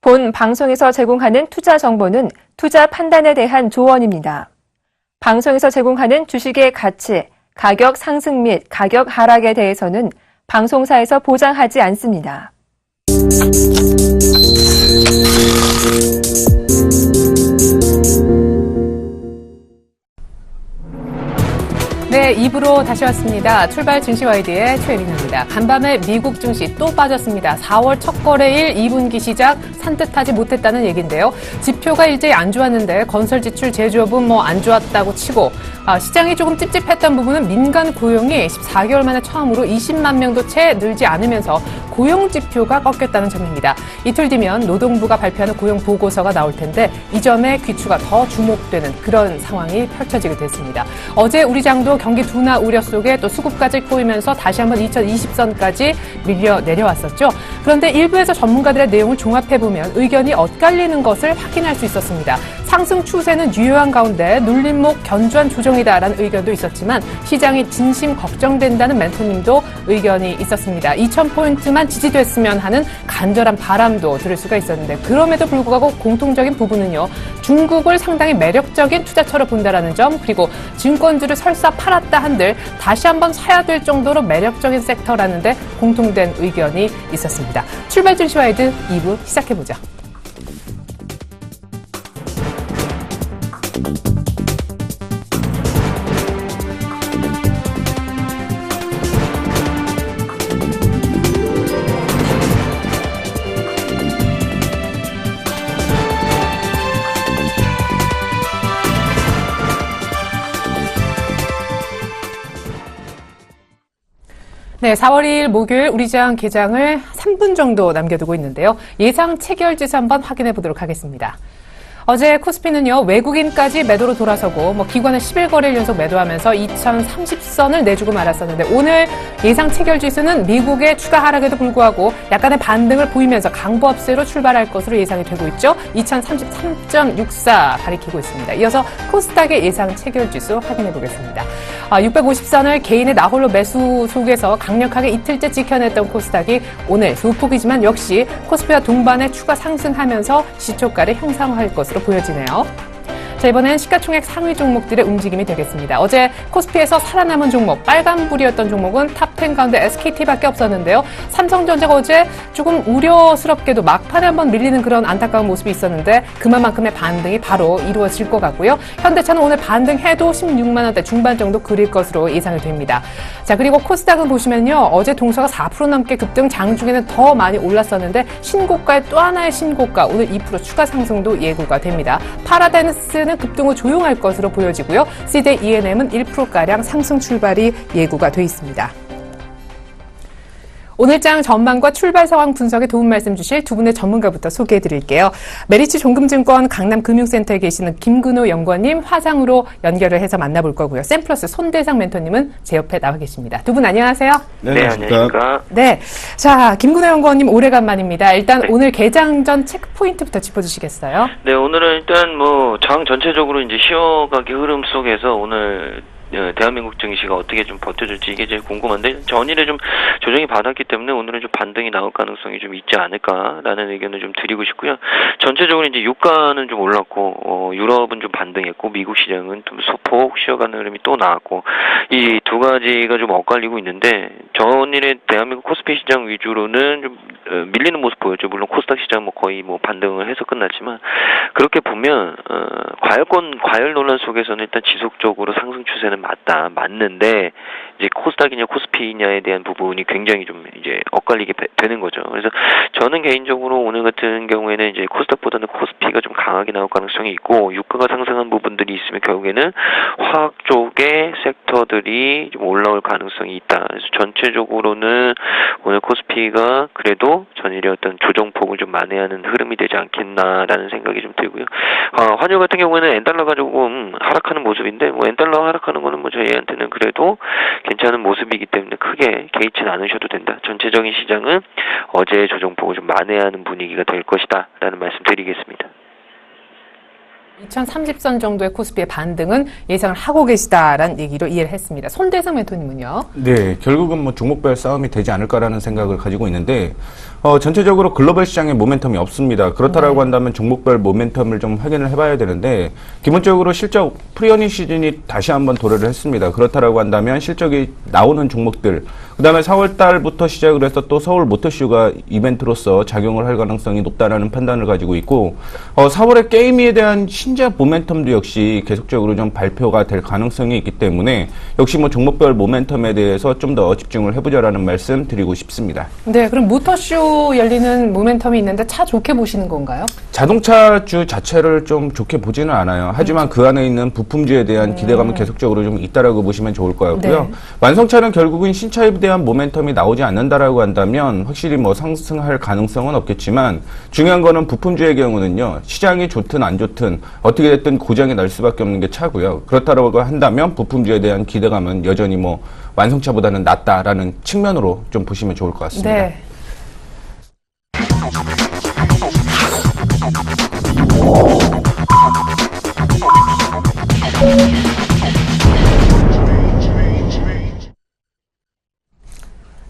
본 방송에서 제공하는 투자 정보는 투자 판단에 대한 조언입니다. 방송에서 제공하는 주식의 가치, 가격 상승 및 가격 하락에 대해서는 방송사에서 보장하지 않습니다. 네, 2부로 다시 왔습니다. 출발 증시와이드의 최혜린입니다. 간밤에 미국 증시 또 빠졌습니다. 4월 첫 거래일 2분기 시작 산뜻하지 못했다는 얘기인데요. 지표가 일제히 안 좋았는데 건설 지출, 제조업은 안 좋았다고 치고 시장이 조금 찝찝했던 부분은 민간 고용이 14개월 만에 처음으로 20만 명도 채 늘지 않으면서 고용 지표가 꺾였다는 점입니다. 이틀 뒤면 노동부가 발표하는 고용 보고서가 나올 텐데 이 점에 귀추가 더 주목되는 그런 상황이 펼쳐지게 됐습니다. 어제 우리 장도 경기 둔화 우려 속에 또 수급까지 꼬이면서 다시 한번 2020선까지 밀려 내려왔었죠. 그런데 일부에서 전문가들의 내용을 종합해보면 의견이 엇갈리는 것을 확인할 수 있었습니다. 상승 추세는 유효한 가운데 눌림목 견조한 조정이다라는 의견도 있었지만 시장이 진심 걱정된다는 멘토님도 의견이 있었습니다. 2000포인트만 지지됐으면 하는 간절한 바람도 들을 수가 있었는데 그럼에도 불구하고 공통적인 부분은요. 중국을 상당히 매력적인 투자처로 본다라는 점 그리고 증권주를 설사 팔았다 한들 다시 한번 사야 될 정도로 매력적인 섹터라는 데 공통된 의견이 있었습니다. 출발 증시와이드 2부 시작해보죠. 네, 4월 2일 목요일 우리장 개장을 3분 정도 남겨두고 있는데요. 예상 체결지수 한번 확인해 보도록 하겠습니다. 어제 코스피는요, 외국인까지 매도로 돌아서고, 기관은 11거래일 연속 매도하면서 2030선을 내주고 말았었는데, 오늘 예상 체결 지수는 미국의 추가 하락에도 불구하고 약간의 반등을 보이면서 강보합세로 출발할 것으로 예상이 되고 있죠. 2033.64 가리키고 있습니다. 이어서 코스닥의 예상 체결 지수 확인해 보겠습니다. 650선을 개인의 나홀로 매수 속에서 강력하게 이틀째 지켜냈던 코스닥이 오늘 소폭이지만 역시 코스피와 동반에 추가 상승하면서 시초가를 형성할 것으로 보여지네요. 자, 이번엔 시가총액 상위 종목들의 움직임이 되겠습니다. 어제 코스피에서 살아남은 종목, 빨간불이었던 종목은 탑10 가운데 SKT밖에 없었는데요. 삼성전자가 어제 조금 우려스럽게도 막판에 한번 밀리는 그런 안타까운 모습이 있었는데 그만큼의 반등이 바로 이루어질 것 같고요. 현대차는 오늘 반등해도 16만 원대 중반 정도 그릴 것으로 예상이 됩니다. 자, 그리고 코스닥은 보시면요. 어제 동서가 4% 넘게 급등, 장중에는 더 많이 올랐었는데 신고가에 또 하나의 신고가, 오늘 2% 추가 상승도 예고가 됩니다. 파라다이스는 급등 후 조용할 것으로 보여지고요. CJ ENM은 1%가량 상승 출발이 예고가 돼 있습니다. 오늘장 전망과 출발 상황 분석에 도움 말씀 주실 두 분의 전문가부터 소개해 드릴게요. 메리츠 종금증권 강남금융센터에 계시는 김근호 연구원님 화상으로 연결을 해서 만나볼 거고요. 샘플러스 손대상 멘토님은 제 옆에 나와 계십니다. 두 분 안녕하세요. 네, 안녕하십니까. 네, 자 김근호 연구원님 오래간만입니다. 일단 오늘 개장 전 체크 포인트부터 짚어주시겠어요? 네, 오늘은 일단 장 전체적으로 이제 쉬어가기 흐름 속에서 오늘 대한민국 증시가 어떻게 좀 버텨줄지 이게 제일 궁금한데 전일에 좀 조정이 받았기 때문에 오늘은 좀 반등이 나올 가능성이 좀 있지 않을까라는 의견을 좀 드리고 싶고요. 전체적으로 이제 유가는 좀 올랐고 유럽은 좀 반등했고 미국 시장은 좀 소폭 쉬어가는 흐름이 또 나왔고 이 두 가지가 좀 엇갈리고 있는데 전일에 대한민국 코스피 시장 위주로는 좀 밀리는 모습 보였죠. 물론 코스닥 시장 거의 반등을 해서 끝났지만 그렇게 보면 과열 논란 속에서는 일단 지속적으로 상승 추세는 맞는데 이제 코스닥이냐 코스피냐에 대한 부분이 굉장히 좀 이제 엇갈리게 되는 거죠. 그래서 저는 개인적으로 오늘 같은 경우에는 이제 코스닥보다는 코스피가 좀 강하게 나올 가능성이 있고 유가가 상승한 부분들이 있으면 결국에는 화학 쪽의 섹터들이 좀 올라올 가능성이 있다. 그래서 전체적으로는 오늘 코스피가 그래도 전일의 어떤 조정폭을 좀 만회하는 흐름이 되지 않겠나라는 생각이 좀 들고요. 환율 같은 경우에는 엔달러가 조금 하락하는 모습인데 엔달러 하락하는 거는 저희한테는 그래도 괜찮은 모습이기 때문에 크게 개의치는 않으셔도 된다. 전체적인 시장은 어제의 조정폭을 좀 만회하는 분위기가 될 것이다 라는 말씀 드리겠습니다. 2030선 정도의 코스피의 반등은 예상을 하고 계시다라는 얘기로 이해를 했습니다. 손대상 멘토님은요? 네, 결국은 종목별 싸움이 되지 않을까라는 생각을 가지고 있는데 전체적으로 글로벌 시장의 모멘텀이 없습니다. 그렇다라고 한다면 종목별 모멘텀을 좀 확인을 해봐야 되는데 기본적으로 실적 프리어닝 시즌이 다시 한번 도래를 했습니다. 그렇다라고 한다면 실적이 나오는 종목들, 그다음에 4월 달부터 시작을 해서 또 서울 모터쇼가 이벤트로서 작용을 할 가능성이 높다라는 판단을 가지고 있고 4월에 게임에 대한 신작 모멘텀도 역시 계속적으로 좀 발표가 될 가능성이 있기 때문에 역시 뭐 종목별 모멘텀에 대해서 좀 더 집중을 해보자라는 말씀 드리고 싶습니다. 네, 그럼 모터쇼 열리는 모멘텀이 있는데 차 좋게 보시는 건가요? 자동차주 자체를 좀 좋게 보지는 않아요. 하지만 그 안에 있는 부품주에 대한 기대감은 계속적으로 좀 있다라고 보시면 좋을 것 같고요. 네. 완성차는 결국은 신차에 대한 모멘텀이 나오지 않는다라고 한다면 확실히 뭐 상승할 가능성은 없겠지만 중요한 거는 부품주의 경우는요. 시장이 좋든 안 좋든 어떻게 됐든 고장이 날 수밖에 없는 게 차고요. 그렇다고 한다면 부품주에 대한 기대감은 여전히 뭐 완성차보다는 낮다라는 측면으로 좀 보시면 좋을 것 같습니다. 네.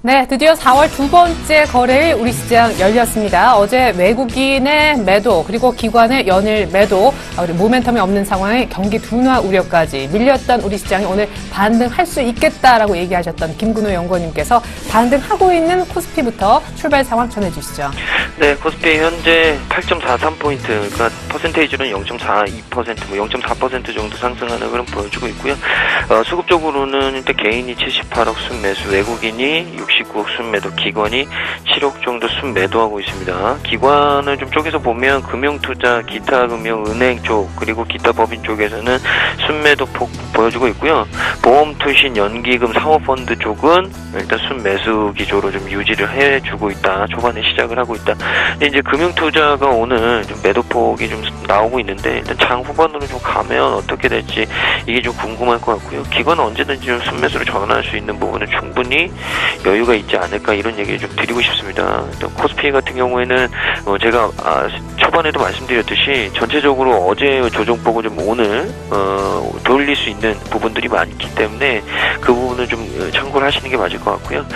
네, 드디어 4월 두 번째 거래일 우리 시장 열렸습니다. 어제 외국인의 매도 그리고 기관의 연일 매도, 모멘텀이 없는 상황에 경기 둔화 우려까지 밀렸던 우리 시장이 오늘 반등할 수 있겠다라고 얘기하셨던 김근호 연구원님께서 반등하고 있는 코스피부터 출발 상황 전해주시죠. 네, 코스피 현재 8.43포인트, 그러니까 퍼센테이지는 0.42%, 0.4% 정도 상승하는 흐름 보여주고 있고요. 수급적으로는 일단 개인이 78억 순매수, 외국인이 69억 순매도, 기관이 7억 정도 순매도하고 있습니다. 기관을 좀 쪼개서 보면 금융투자, 기타 금융, 은행 쪽, 그리고 기타 법인 쪽에서는 순매도 폭 보여주고 있고요. 보험, 투신, 연기금, 사모펀드 쪽은 일단 순매수 기조로 좀 유지를 해주고 있다. 초반에 시작을 하고 있다. 근데 이제 금융투자가 오늘 좀 매도폭이 좀 나오고 있는데 일단 장 후반으로 좀 가면 어떻게 될지 이게 좀 궁금할 것 같고요. 기관은 언제든지 좀 순매수로 전환할 수 있는 부분은 충분히 여유가 있지 않을까 이런 얘기를 좀 드리고 싶습니다. 코스피 같은 경우에는 제가 초반에도 말씀드렸듯이 전체적으로 어제 조정폭을 좀 오늘 돌릴 수 있는 부분들이 많기 때문에 그 부분은 좀 참고를 하시는 게 맞을 것 같고요.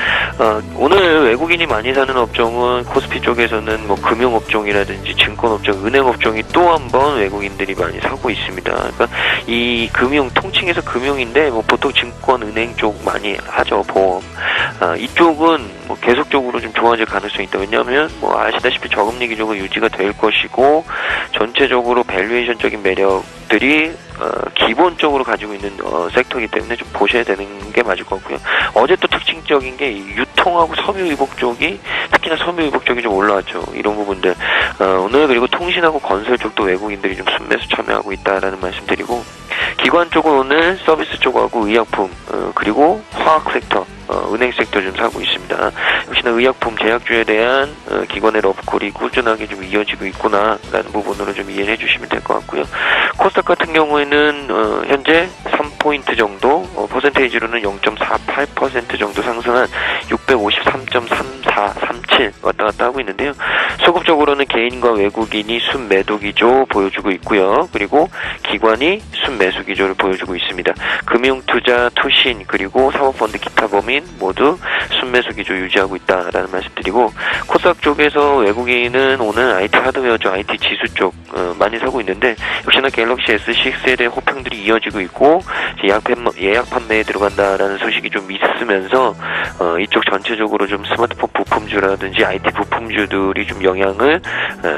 오늘 외국인이 많이 사는 업종은 코스피 쪽에서는 뭐 금융업종이라든지 증권업종, 은행업종이 또 한 번 외국인들이 많이 사고 있습니다. 그러니까 이 금융, 통칭해서 금융인데 뭐 보통 증권, 은행 쪽 많이 하죠, 보험. 이쪽은 뭐 계속적으로 좀 좋아질 가능성이 있다. 왜냐하면 뭐 아시다시피 저금리 기조가 유지가 될 것이고 전체적으로 밸류에이션적인 매력들이 기본적으로 가지고 있는 섹터이기 때문에 좀 보셔야 되는 게 맞을 것 같고요. 어제 또 특징적인 게 유통하고 섬유유복 쪽이, 특히나 섬유유복 쪽이 좀 올라왔죠. 이런 부분들 오늘 그리고 통신하고 건설 쪽도 외국인들이 좀 순매수 참여하고 있다라는 말씀드리고, 기관 쪽은 오늘 서비스 쪽하고 의약품 그리고 화학 섹터, 은행 섹터 좀 사고 있습니다. 역시나 의약품, 제약주에 대한 기관의 러브콜이 꾸준하게 좀 이어지고 있구나라는 부분으로 좀 이해해 주시면 될 것 같고요. 코스닥 같은 경우에는 현재 3포인트 정도, 퍼센테이지로는 0.48% 정도 상승한 653.3437 왔다 갔다 하고 있는데요. 소급적으로는 개인과 외국인이 순매도 기조 보여주고 있고요. 그리고 기관이 순매수 기조를 보여주고 있습니다. 금융투자, 투신, 그리고 사모펀드, 기타 범인 모두 순매수 기조 유지하고 있다라는 말씀드리고, 코스닥 쪽에서 외국인은 오늘 IT 하드웨어죠, IT 지수 쪽 많이 사고 있는데 역시나 갤럭시 S6에 대한 호평들이 이어지고 있고 예약 판매에 들어간다라는 소식이 좀 있으면서 이쪽 전체적으로 좀 스마트폰 부품주라든지 IT 부품주들이 좀 영향을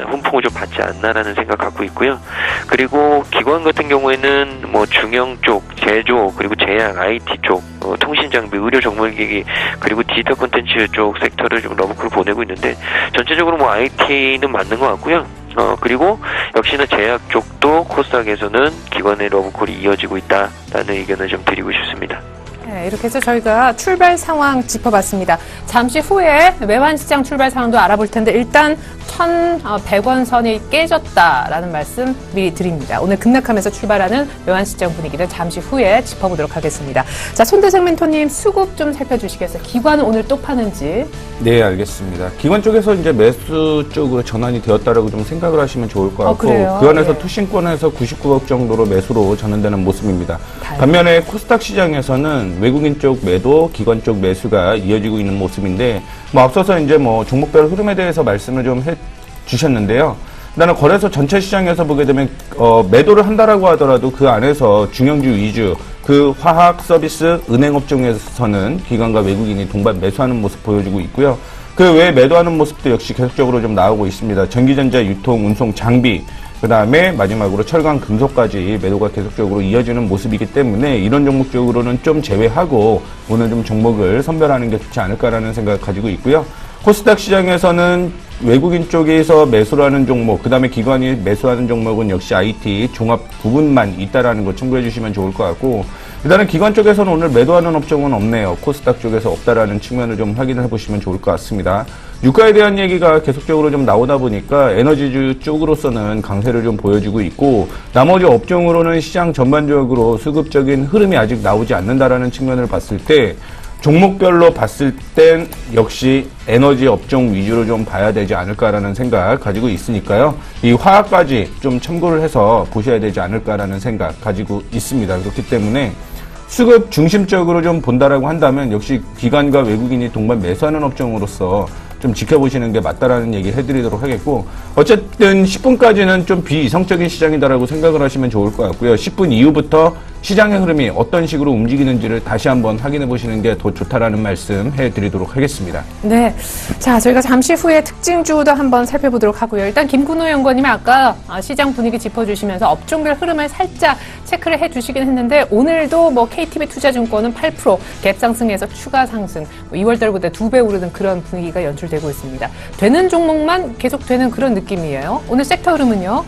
훈풍을 좀 받지 않나라는 생각 갖고 있고요. 그리고 기관 같은 경우에는 뭐 중형 쪽, 제조, 그리고 제약, IT 쪽, 통신장비, 의료 정밀기기, 그리고 디지털 콘텐츠 쪽 섹터를 좀 러브콜을 보내고 있는데 전체적으로 뭐 IT는 맞는 것 같고요. 그리고 역시나 제약 쪽도 코스닥에서는 기관의 러브콜이 이어지고 있다라는 의견을 좀 드리고 싶습니다. 네, 이렇게 해서 저희가 출발 상황 짚어봤습니다. 잠시 후에 외환시장 출발 상황도 알아볼 텐데 일단 1,100원 선이 깨졌다라는 말씀 미리 드립니다. 오늘 급락하면서 출발하는 외환시장 분위기는 잠시 후에 짚어보도록 하겠습니다. 자, 손대생 멘토님 수급 좀 살펴주시겠어요? 기관은 오늘 또 파는지? 네, 알겠습니다. 기관 쪽에서 이제 매수 쪽으로 전환이 되었다라고 좀 생각을 하시면 좋을 것 같고, 그래요? 그 안에서 예. 투신권에서 99억 정도로 매수로 전환되는 모습입니다. 다행이다. 반면에 코스닥 시장에서는 외국인 쪽 매도, 기관 쪽 매수가 이어지고 있는 모습인데, 앞서서 이제 종목별 흐름에 대해서 말씀을 좀 해주셨는데요. 일단은 거래소 전체 시장에서 보게 되면 매도를 한다라고 하더라도 그 안에서 중형주 위주, 그 화학, 서비스, 은행 업종에서는 기관과 외국인이 동반 매수하는 모습 보여주고 있고요. 그 외에 매도하는 모습도 역시 계속적으로 좀 나오고 있습니다. 전기전자, 유통, 운송, 장비, 그 다음에 마지막으로 철강, 금속까지 매도가 계속적으로 이어지는 모습이기 때문에 이런 종목 쪽으로는 좀 제외하고 오늘 좀 종목을 선별하는 게 좋지 않을까라는 생각을 가지고 있고요. 코스닥 시장에서는 외국인 쪽에서 매수를 하는 종목, 그 다음에 기관이 매수하는 종목은 역시 IT 종합 부분만 있다라는 걸 참고해 주시면 좋을 것 같고, 일단은 기관 쪽에서는 오늘 매도하는 업종은 없네요. 코스닥 쪽에서 없다라는 측면을 좀 확인을 해보시면 좋을 것 같습니다. 유가에 대한 얘기가 계속적으로 좀 나오다 보니까 에너지주 쪽으로서는 강세를 좀 보여주고 있고, 나머지 업종으로는 시장 전반적으로 수급적인 흐름이 아직 나오지 않는다라는 측면을 봤을 때 종목별로 봤을 땐 역시 에너지 업종 위주로 좀 봐야 되지 않을까라는 생각 가지고 있으니까요. 이 화학까지 좀 참고를 해서 보셔야 되지 않을까라는 생각 가지고 있습니다. 그렇기 때문에 수급 중심적으로 좀 본다라고 한다면 역시 기관과 외국인이 동반 매수하는 업종으로서 좀 지켜보시는 게 맞다라는 얘기를 해드리도록 하겠고, 어쨌든 10분까지는 좀 비이성적인 시장이다라고 생각을 하시면 좋을 것 같고요. 10분 이후부터 시장의 흐름이 어떤 식으로 움직이는지를 다시 한번 확인해 보시는 게 더 좋다라는 말씀 해드리도록 하겠습니다. 네. 자, 저희가 잠시 후에 특징주도 한번 살펴보도록 하고요. 일단 김근호 연구원님이 아까 시장 분위기 짚어주시면서 업종별 흐름을 살짝 체크를 해주시긴 했는데, 오늘도 KTB투자증권은 8% 갭 상승해서 추가 상승, 2월달보다 2배 오르는 그런 분위기가 연출되고 있습니다. 되는 종목만 계속 되는 그런 느낌이에요. 오늘 섹터 흐름은요?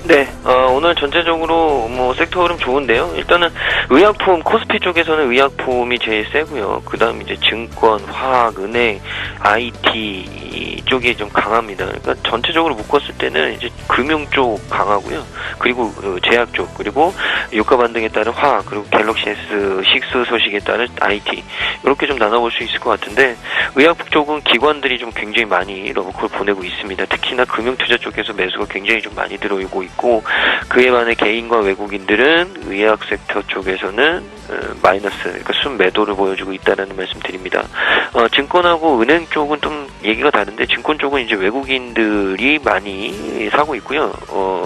네, 오늘 전체적으로 섹터 흐름 좋은데요. 일단은 의약품, 코스피 쪽에서는 의약품이 제일 세고요. 그 다음 이제 증권, 화학, 은행, IT 쪽이 좀 강합니다. 그러니까 전체적으로 묶었을 때는 이제 금융 쪽 강하고요. 그리고 제약 쪽, 그리고 유가 반등에 따른 화학, 그리고 갤럭시 S6 소식에 따른 IT, 이렇게 좀 나눠볼 수 있을 것 같은데, 의약품 쪽은 기관들이 좀 굉장히 많이 러브콜 보내고 있습니다. 특히나 금융투자 쪽에서 매수가 굉장히 좀 많이 들어오고 있고, 그에 반해 개인과 외국인들은 의학 섹터 쪽에서는 마이너스, 그러니까 순매도를 보여주고 있다는 말씀 드립니다. 증권하고 은행 쪽은 좀 얘기가 다른데, 증권 쪽은 이제 외국인들이 많이 사고 있고요.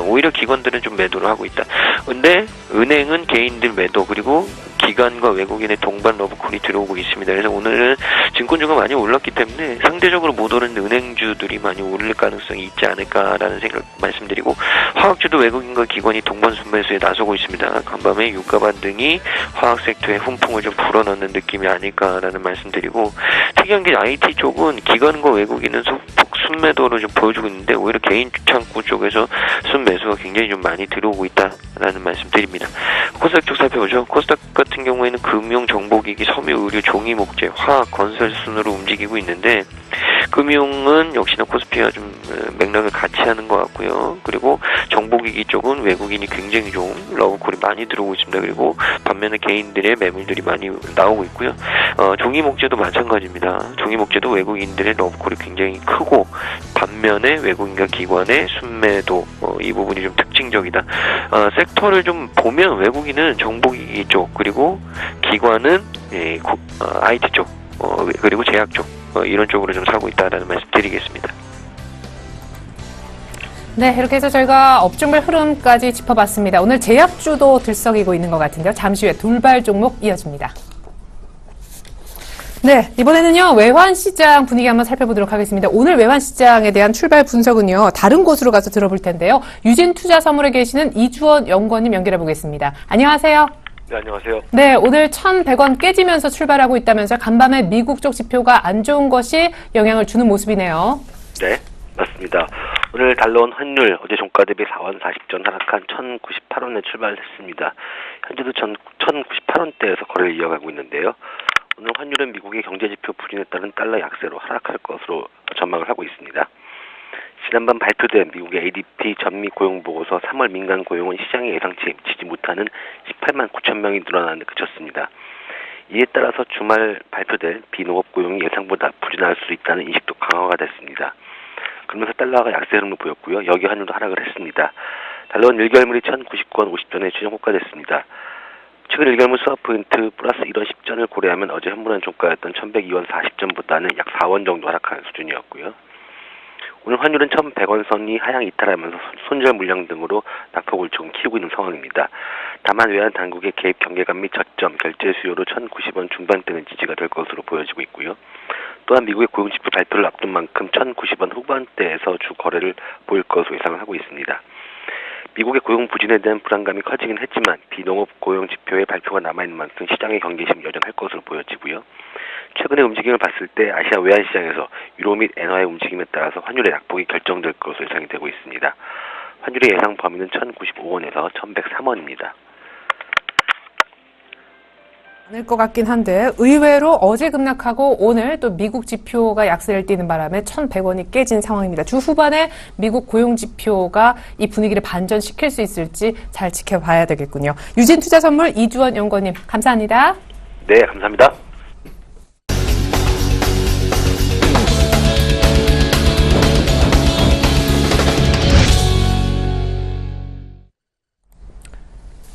오히려 기관들은 좀 매도를 하고 있다. 근데 은행은 개인들 매도, 그리고 기관과 외국인의 동반 러브콜이 들어오고 있습니다. 그래서 오늘은 증권주가 많이 올랐기 때문에 상대적으로 못 오른 은행주들이 많이 오를 가능성이 있지 않을까라는 생각 말씀드리고, 화학주도 외국인과 기관이 동반 순매수에 나서고 있습니다. 간밤에 유가 반등이 화학 섹터의 훈풍을 좀 불어넣는 느낌이 아닐까라는 말씀드리고, 특이한 게 IT 쪽은 기관과 외국인은 소폭 순매도를 좀 보여주고 있는데, 오히려 개인 창구 쪽에서 순매수가 굉장히 좀 많이 들어오고 있다라는 말씀드립니다. 코스닥 쪽 살펴보죠. 코스닥 같은 경우에는 금융, 정보기기, 섬유, 의류, 종이, 목재, 화학, 건설 순으로 움직이고 있는데, 금융은 역시나 코스피와 좀 맥락을 같이 하는 것 같고요. 그리고 정보기기 쪽은 외국인이 굉장히 좀 러브콜이 많이 들어오고 있습니다. 그리고 반면에 개인들의 매물들이 많이 나오고 있고요. 종이, 목재도 마찬가지입니다. 종이, 목재도 외국인들의 러브콜이 굉장히 크고, 반면에 외국인과 기관의 순매도, 이 부분이 좀 특징적이다. 섹터를 좀 보면 외국인은 정보기기 쪽, 그리고 기관은 IT 쪽, 그리고 제약 쪽, 이런 쪽으로 좀 사고 있다라는 말씀 드리겠습니다. 네, 이렇게 해서 저희가 업종별 흐름까지 짚어봤습니다. 오늘 제약주도 들썩이고 있는 것 같은데요. 잠시 후에 돌발 종목 이어집니다. 네, 이번에는요, 외환시장 분위기 한번 살펴보도록 하겠습니다. 오늘 외환시장에 대한 출발 분석은요, 다른 곳으로 가서 들어볼 텐데요. 유진투자선물에 계시는 이주원 연구원님 연결해 보겠습니다. 안녕하세요. 네, 안녕하세요. 네, 오늘 1,100원 깨지면서 출발하고 있다면서 간밤에 미국 쪽 지표가 안 좋은 것이 영향을 주는 모습이네요. 네, 맞습니다. 오늘 달러원 환율 어제 종가 대비 4원 40전 하락한 1,098원에 출발했습니다. 현재도 1,098원대에서 거래를 이어가고 있는데요. 오늘 환율은 미국의 경제지표 불인에 따른 달러 약세로 하락할 것으로 전망을 하고 있습니다. 지난밤 발표된 미국의 ADP 전미 고용 보고서 3월 민간 고용은 시장이 예상치 미치지 못하는 18만 9천 명이 늘어나는 데 그쳤습니다. 이에 따라서 주말 발표될 비농업 고용이 예상보다 부진할 수 있다는 인식도 강화가 됐습니다. 그러면서 달러가 약세 흐름을 보였고요. 여기 환율도 하락을 했습니다. 달러는 1개월물이 1,099원 50전에 최종 호가됐습니다. 최근 1개월물 스왑포인트 플러스 1원 10전을 고려하면 어제 현물한 종가였던 1,102원 40전보다는 약 4원 정도 하락한 수준이었고요. 오늘 환율은 1,100원 선이 하향 이탈하면서 손절 물량 등으로 낙폭을 조금 키우고 있는 상황입니다. 다만 외환 당국의 개입 경계감 및 저점, 결제 수요로 1,090원 중반대는 지지가 될 것으로 보여지고 있고요. 또한 미국의 고용지표 발표를 앞둔 만큼 1,090원 후반대에서 주 거래를 보일 것으로 예상을 하고 있습니다. 미국의 고용 부진에 대한 불안감이 커지긴 했지만 비농업 고용 지표의 발표가 남아있는 만큼 시장의 경계심이 여전할 것으로 보여지고요. 최근의 움직임을 봤을 때 아시아 외환시장에서 유로 및 엔화의 움직임에 따라서 환율의 낙폭이 결정될 것으로 예상이 되고 있습니다. 환율의 예상 범위는 1,095원에서 1,103원입니다. 않을 것 같긴 한데 의외로 어제 급락하고 오늘 또 미국 지표가 약세를 띠는 바람에 1,100원이 깨진 상황입니다. 주 후반에 미국 고용 지표가 이 분위기를 반전시킬 수 있을지 잘 지켜봐야 되겠군요. 유진투자선물 이주원 연구원님 감사합니다. 네, 감사합니다.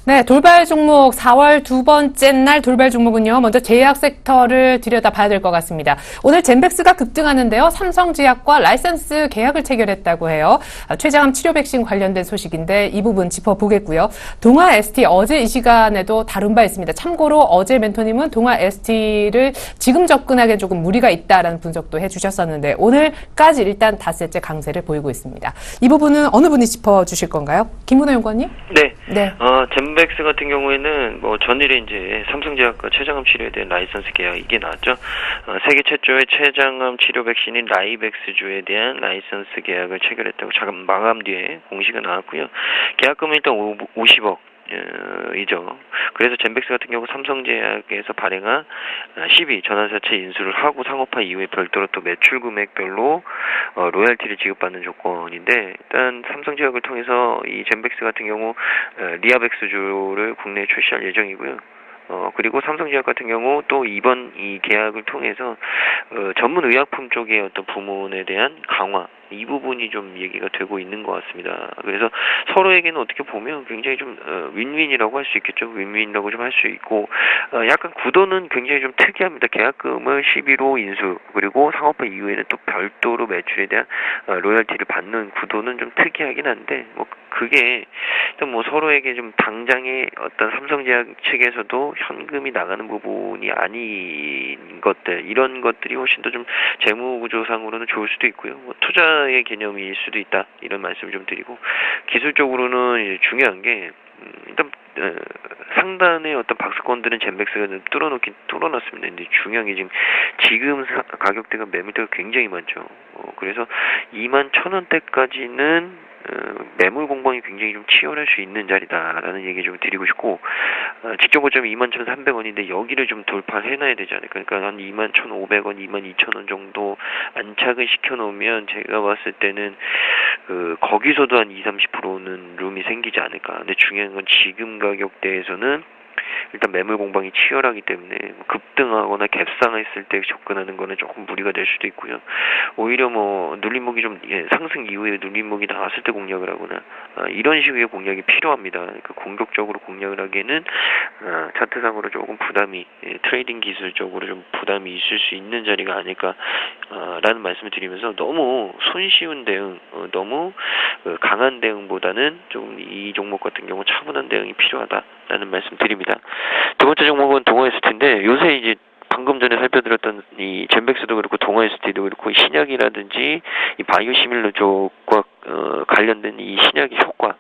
네, 돌발 종목 4월 두 번째 날 돌발 종목은요. 먼저 제약 섹터를 들여다봐야 될 것 같습니다. 오늘 젠백스가 급등하는데요. 삼성제약과 라이선스 계약을 체결했다고 해요. 췌장암 치료 백신 관련된 소식인데 이 부분 짚어보겠고요. 동아 ST 어제 이 시간에도 다룬 바 있습니다. 참고로 어제 멘토님은 동아 ST를 지금 접근하기엔 조금 무리가 있다라는 분석도 해주셨었는데 오늘까지 일단 닷새째 강세를 보이고 있습니다. 이 부분은 어느 분이 짚어주실 건가요? 김문호 연구원님? 네. 네. 젠백스 같은 경우에는 전일에 이제 삼성제약과 췌장암 치료에 대한 라이선스 계약 이게 나왔죠. 세계 최초의 췌장암 치료 백신인 라이백스주에 대한 라이선스 계약을 체결했다고 잠깐 마감 뒤에 공시가 나왔고요. 계약금은 일단 50억. 이죠. 그래서 젠백스 같은 경우 삼성제약에서 발행한 12 전환사채 인수를 하고 상업화 이후에 별도로 또 매출 금액별로 로열티를 지급받는 조건인데 일단 삼성제약을 통해서 이 젠백스 같은 경우 리아백스주를 국내에 출시할 예정이고요. 그리고 삼성제약 같은 경우 또 이번 이 계약을 통해서 전문 의약품 쪽의 어떤 부문에 대한 강화 이 부분이 좀 얘기가 되고 있는 것 같습니다. 그래서 서로에게는 어떻게 보면 굉장히 좀 윈윈이라고 할 수 있겠죠. 윈윈이라고 좀 할 수 있고 약간 구도는 굉장히 좀 특이합니다. 계약금을 11호 인수 그리고 상업화 이후에는 또 별도로 매출에 대한 로열티를 받는 구도는 좀 특이하긴 한데 그게 일단 서로에게 좀 당장의 어떤 삼성제약 측에서도 현금이 나가는 부분이 아닌 것들 이런 것들이 훨씬 더 좀 재무구조상으로는 좋을 수도 있고요. 투자의 개념일 수도 있다 이런 말씀을 좀 드리고 기술적으로는 이제 중요한 게 일단 상단의 어떤 박스권들은 젠백스가 뚫어놨습니다. 근데 중요한 게 지금 가격대가 매물대가 굉장히 많죠. 그래서 21,000원대까지는 매물 공방이 굉장히 좀 치열할 수 있는 자리다라는 얘기 좀 드리고 싶고 직접 고점이 21,300원인데 여기를 좀 돌파해놔야 되지 않을까. 그러니까 한 21,500원, 22,000원 정도 안착을 시켜놓으면 제가 봤을 때는 거기서도 한 20-30%는 룸이 생기지 않을까. 근데 중요한 건 지금 가격대에서는 일단 매물 공방이 치열하기 때문에 급등하거나 갭상했을 때 접근하는 거는 조금 무리가 될 수도 있고요. 오히려 눌림목이 좀 상승 이후에 눌림목이 나왔을 때 공략을 하거나 이런 식의 공략이 필요합니다. 그러니까 공격적으로 공략을 하기에는 차트상으로 조금 부담이 트레이딩 기술적으로 좀 부담이 있을 수 있는 자리가 아닐까라는 말씀을 드리면서 너무 손쉬운 대응, 너무 강한 대응보다는 좀 이 종목 같은 경우 차분한 대응이 필요하다라는 말씀 드립니다. 두 번째 종목은 동아ST인데 요새 이제 방금 전에 살펴드렸던 이 젠백스도 그렇고 동아ST도 그렇고 신약이라든지 이 바이오시밀러 쪽과 관련된 이 신약의 효과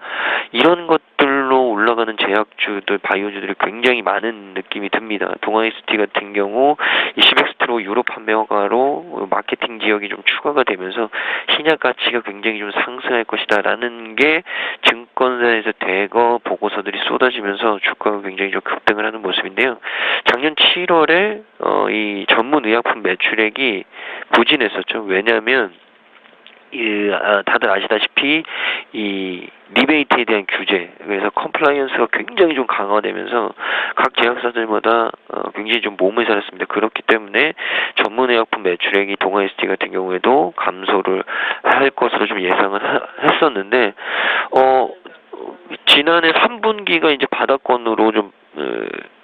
이런 것들로 올라가는 제약주들 바이오주들이 굉장히 많은 느낌이 듭니다. 동아ST 같은 경우 이 시백스트로 유럽 판매 허가로 마케팅 지역이 좀 추가가 되면서 신약 가치가 굉장히 좀 상승할 것이다라는 게 증권사에서 대거 보고서들이 쏟아지면서 주가가 굉장히 좀 급등을 하는 모습인데요. 작년 7월에 이 전문 의약품 매출액이 부진했었죠. 왜냐하면 다들 아시다시피 이 리베이트에 대한 규제, 그래서 컴플라이언스가 굉장히 좀 강화되면서 각 제약사들마다 굉장히 좀 몸을 사렸습니다. 그렇기 때문에 전문 의약품 매출액이 동아 ST 같은 경우에도 감소를 할 것으로 좀 예상을 했었는데 지난해 3분기가 이제 바닥권으로 좀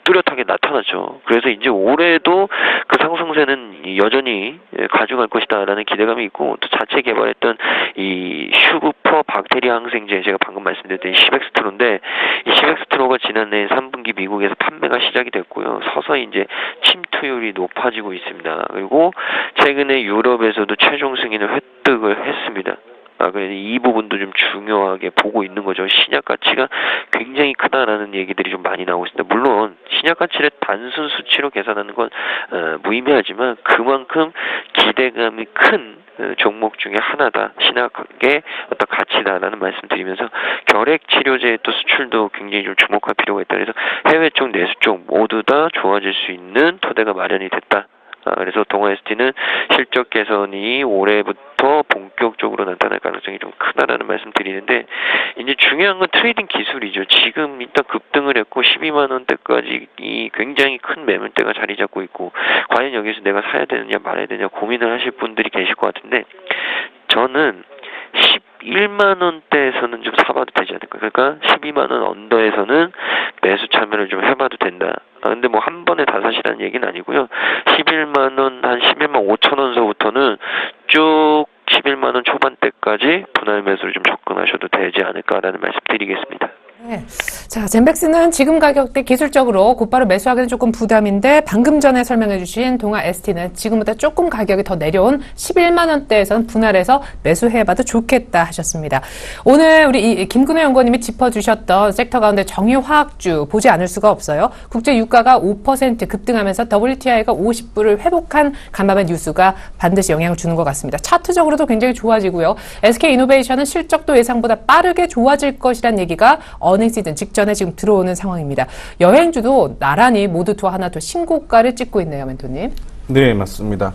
뚜렷하게 나타났죠. 그래서 이제 올해도 그 상승세는 여전히 가져갈 것이다라는 기대감이 있고, 또 자체 개발했던 이 슈퍼 박테리아 항생제, 제가 방금 말씀드렸던 이 시벡스트로인데, 이 시벡스트로가 지난해 3분기 미국에서 판매가 시작이 됐고요. 서서히 이제 침투율이 높아지고 있습니다. 그리고 최근에 유럽에서도 최종 승인을 획득을 했습니다. 그래서 이 부분도 좀 중요하게 보고 있는 거죠. 신약 가치가 굉장히 크다라는 얘기들이 좀 많이 나오고 있습니다. 물론 신약 가치를 단순 수치로 계산하는 건 무의미하지만 그만큼 기대감이 큰 종목 중에 하나다. 신약의 어떤 가치다라는 말씀드리면서 결핵 치료제의 또 수출도 굉장히 좀 주목할 필요가 있다. 그래서 해외 쪽, 내수 쪽 모두 다 좋아질 수 있는 토대가 마련이 됐다. 그래서 동아 ST는 실적 개선이 올해부터 본격적으로 나타날 가능성이 좀 크다라는 말씀 드리는데, 이제 중요한 건 트레이딩 기술이죠. 지금 일단 급등을 했고 12만 원대까지 이 굉장히 큰 매물대가 자리 잡고 있고, 과연 여기서 내가 사야 되느냐 말아야 되느냐 고민을 하실 분들이 계실 것 같은데, 저는 11만 원대에서는 좀 사봐도 되지 않을까. 그러니까 12만 원 언더에서는 매수 참여를 좀 해봐도 된다. 근데 뭐 한 번에 다 사시라는 얘기는 아니고요. 11만 원, 한 11만 5천 원서부터는 쭉 11만 원 초반대까지 분할 매수를 좀 접근하셔도 되지 않을까라는 말씀 드리겠습니다. 네. 자, 젠백스는 지금 가격대 기술적으로 곧바로 매수하기는 조금 부담인데, 방금 전에 설명해 주신 동아 ST는 지금보다 조금 가격이 더 내려온 11만 원대에선 분할해서 매수해봐도 좋겠다 하셨습니다. 오늘 우리 김근호 연구원님이 짚어주셨던 섹터 가운데 정유화학주 보지 않을 수가 없어요. 국제 유가가 5% 급등하면서 WTI가 50불을 회복한 간밤의 뉴스가 반드시 영향을 주는 것 같습니다. 차트적으로도 굉장히 좋아지고요. SK이노베이션은 실적도 예상보다 빠르게 좋아질 것이란 얘기가 어닝 시즌 직전에 지금 들어오는 상황입니다. 여행주도 나란히 모두 또 하나 더 신고가를 찍고 있네요, 멘토님. 네, 맞습니다.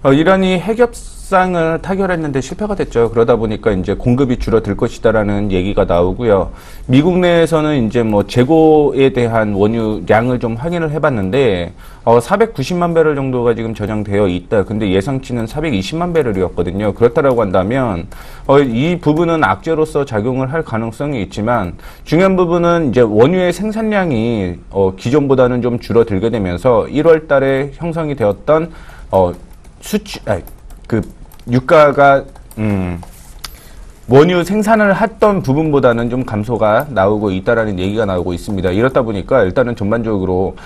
이란이 핵협상을 타결했는데 실패가 됐죠. 그러다 보니까 이제 공급이 줄어들 것이다라는 얘기가 나오고요. 미국 내에서는 이제 뭐 재고에 대한 원유량을 좀 확인을 해봤는데 490만 배럴 정도가 지금 저장되어 있다. 근데 예상치는 420만 배럴이었거든요. 그렇다라고 한다면 이 부분은 악재로서 작용을 할 가능성이 있지만, 중요한 부분은 이제 원유의 생산량이 기존보다는 좀 줄어들게 되면서 1월 달에 형성이 되었던 유가가 원유 생산을 했던 부분보다는 좀 감소가 나오고 있다라는 얘기가 나오고 있습니다. 이렇다 보니까 일단은 전반적으로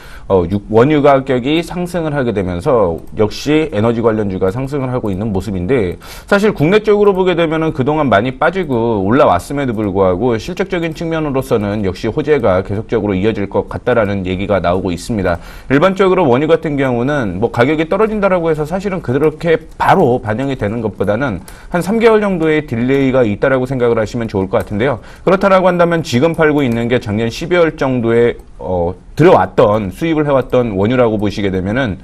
원유 가격이 상승을 하게 되면서 역시 에너지 관련주가 상승을 하고 있는 모습인데, 사실 국내 쪽으로 보게 되면은 그동안 많이 빠지고 올라왔음에도 불구하고 실적적인 측면으로서는 역시 호재가 계속적으로 이어질 것 같다라는 얘기가 나오고 있습니다. 일반적으로 원유 같은 경우는 뭐 가격이 떨어진다라고 해서 사실은 그렇게 바로 반영이 되는 것보다는 한 3개월 정도의 딜레이가 있다라고 생각을 하시면 좋을 것 같은데요. 그렇다라고 한다면 지금 팔고 있는 게 작년 12월 정도에 들어왔던 수입을 해왔던 원유라고 보시게 되면은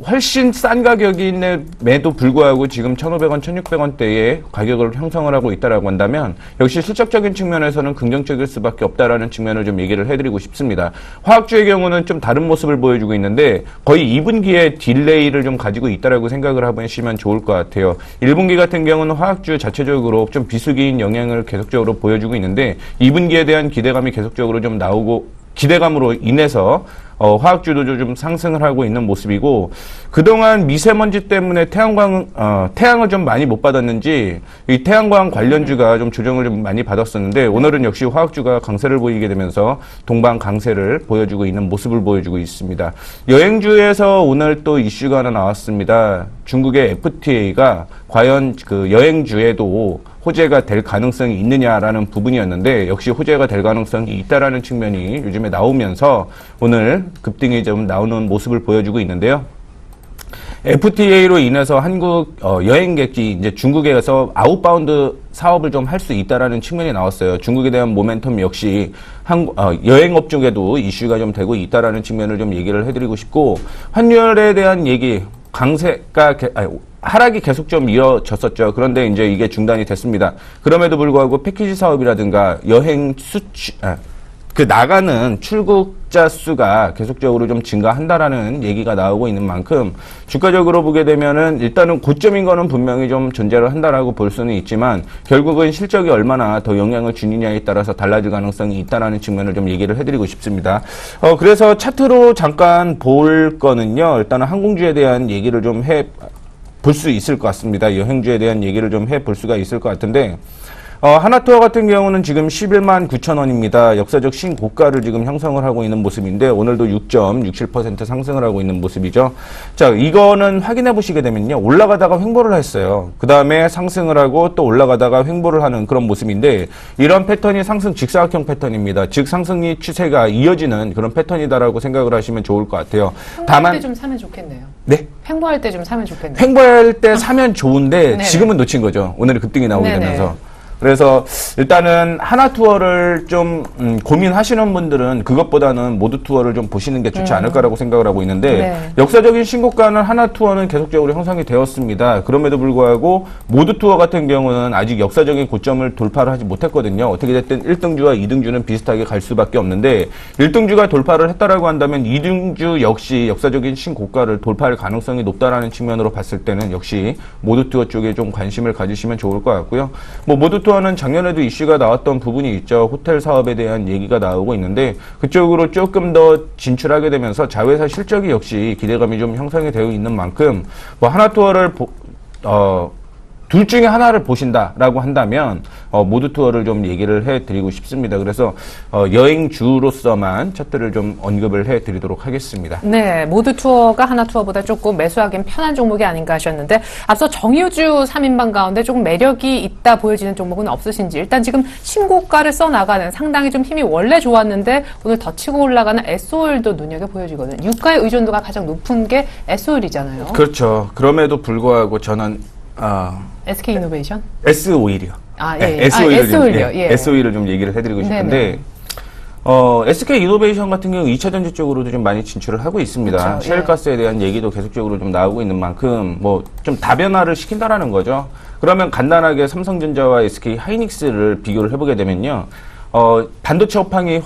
훨씬 싼 가격임에도 불구하고 지금 1,500원, 1,600원대의 가격을 형성을 하고 있다라고 한다면 역시 실적적인 측면에서는 긍정적일 수밖에 없다라는 측면을 좀 얘기를 해드리고 싶습니다. 화학주의 경우는 좀 다른 모습을 보여주고 있는데 거의 2분기에 딜레이를 좀 가지고 있다라고 생각을 하시면 좋을 것 같아요. 1분기 같은 경우는 화학주 자체적으로 좀 비수기인 영향을 계속적으로 보여주고 있는데 2분기에 대한 기대감이 계속적으로 좀 나오고, 기대감으로 인해서 화학주도 좀 상승을 하고 있는 모습이고, 그동안 미세먼지 때문에 태양을 좀 많이 못 받았는지 이 태양광 관련주가 좀 조정을 좀 많이 받았었는데, 오늘은 역시 화학주가 강세를 보이게 되면서 동반 강세를 보여주고 있는 모습을 보여주고 있습니다. 여행주에서 오늘 또 이슈가 하나 나왔습니다. 중국의 FTA가 과연 그 여행주에도 호재가 될 가능성이 있느냐라는 부분이었는데, 역시 호재가 될 가능성이 있다라는 측면이 요즘에 나오면서 오늘 급등이 좀 나오는 모습을 보여주고 있는데요. FTA로 인해서 한국 여행객이 이제 중국에서 아웃바운드 사업을 좀 할 수 있다라는 측면이 나왔어요. 중국에 대한 모멘텀 역시 여행업 쪽에도 이슈가 좀 되고 있다라는 측면을 좀 얘기를 해드리고 싶고, 환율에 대한 얘기, 하락이 계속 좀 이어졌었죠. 그런데 이제 이게 중단이 됐습니다. 그럼에도 불구하고 패키지 사업이라든가 여행 그 나가는 출국자 수가 계속적으로 좀 증가한다라는 얘기가 나오고 있는 만큼 주가적으로 보게 되면은 일단은 고점인 거는 분명히 좀 존재를 한다라고 볼 수는 있지만 결국은 실적이 얼마나 더 영향을 주느냐에 따라서 달라질 가능성이 있다라는 측면을 좀 얘기를 해드리고 싶습니다. 그래서 차트로 잠깐 볼 거는요. 일단은 항공주에 대한 얘기를 좀 볼 수 있을 것 같습니다. 여행주에 대한 얘기를 좀 해볼 수가 있을 것 같은데 하나투어 같은 경우는 지금 11만 9천 원입니다. 역사적 신고가를 지금 형성을 하고 있는 모습인데 오늘도 6.67% 상승을 하고 있는 모습이죠. 자, 이거는 확인해 보시게 되면요. 올라가다가 횡보를 했어요. 그 다음에 상승을 하고 또 올라가다가 횡보를 하는 그런 모습인데 이런 패턴이 상승 직사각형 패턴입니다. 즉 상승이 추세가 이어지는 그런 패턴이다라고 생각을 하시면 좋을 것 같아요. 다만 때 좀 사면 좋겠네요. 네? 횡보할 때 좀 사면 좋겠네요. 횡보할 때 사면 좋은데 네네. 지금은 놓친 거죠. 오늘의 급등이 나오게 네네. 되면서. 그래서 일단은 하나 투어를 좀 고민하시는 분들은 그것보다는 모두 투어를 좀 보시는 게 좋지 않을까라고 생각을 하고 있는데 네. 역사적인 신고가는 하나 투어는 계속적으로 형성이 되었습니다. 그럼에도 불구하고 모두 투어 같은 경우는 아직 역사적인 고점을 돌파를 하지 못했거든요. 어떻게 됐든 1등주와 2등주는 비슷하게 갈 수밖에 없는데 1등주가 돌파를 했다라고 한다면 2등주 역시 역사적인 신고가를 돌파할 가능성이 높다라는 측면으로 봤을 때는 역시 모두 투어 쪽에 좀 관심을 가지시면 좋을 것 같고요. 뭐 모두 투어는 작년에도 이슈가 나왔던 부분이 있죠. 호텔 사업에 대한 얘기가 나오고 있는데 그쪽으로 조금 더 진출하게 되면서 자회사 실적이 역시 기대감이 좀 형성이 되어 있는 만큼 뭐 하나 투어를 둘 중에 하나를 보신다라고 한다면 모두 투어를 좀 얘기를 해드리고 싶습니다. 그래서 여행주로서만 차트를 좀 언급을 해드리도록 하겠습니다. 네, 모두 투어가 하나 투어보다 조금 매수하기엔 편한 종목이 아닌가 하셨는데 앞서 정유주 3인방 가운데 조금 매력이 있다 보여지는 종목은 없으신지 일단 지금 신고가를 써나가는 상당히 좀 힘이 원래 좋았는데 오늘 더 치고 올라가는 S-오일도 눈여겨보여지거든요. 유가의 의존도가 가장 높은 게 S-오일이잖아요. 그렇죠. 그럼에도 불구하고 저는 SK이노베이션? S-오일이요. 아, 예. S-오일을 예. S-오일을 좀 얘기를 해드리고 싶은데 SK이노베이션 같은 경우 2차전지 쪽으로도 좀 많이 진출을 하고 있습니다. 그쵸, 셰일가스에 대한 얘기도 계속적으로 좀 나오고 있는 만큼 뭐 좀 다변화를 시킨다라는 거죠. 그러면 간단하게 삼성전자와 SK 하이닉스를 비교를 해보게 되면요. 반도체 업황이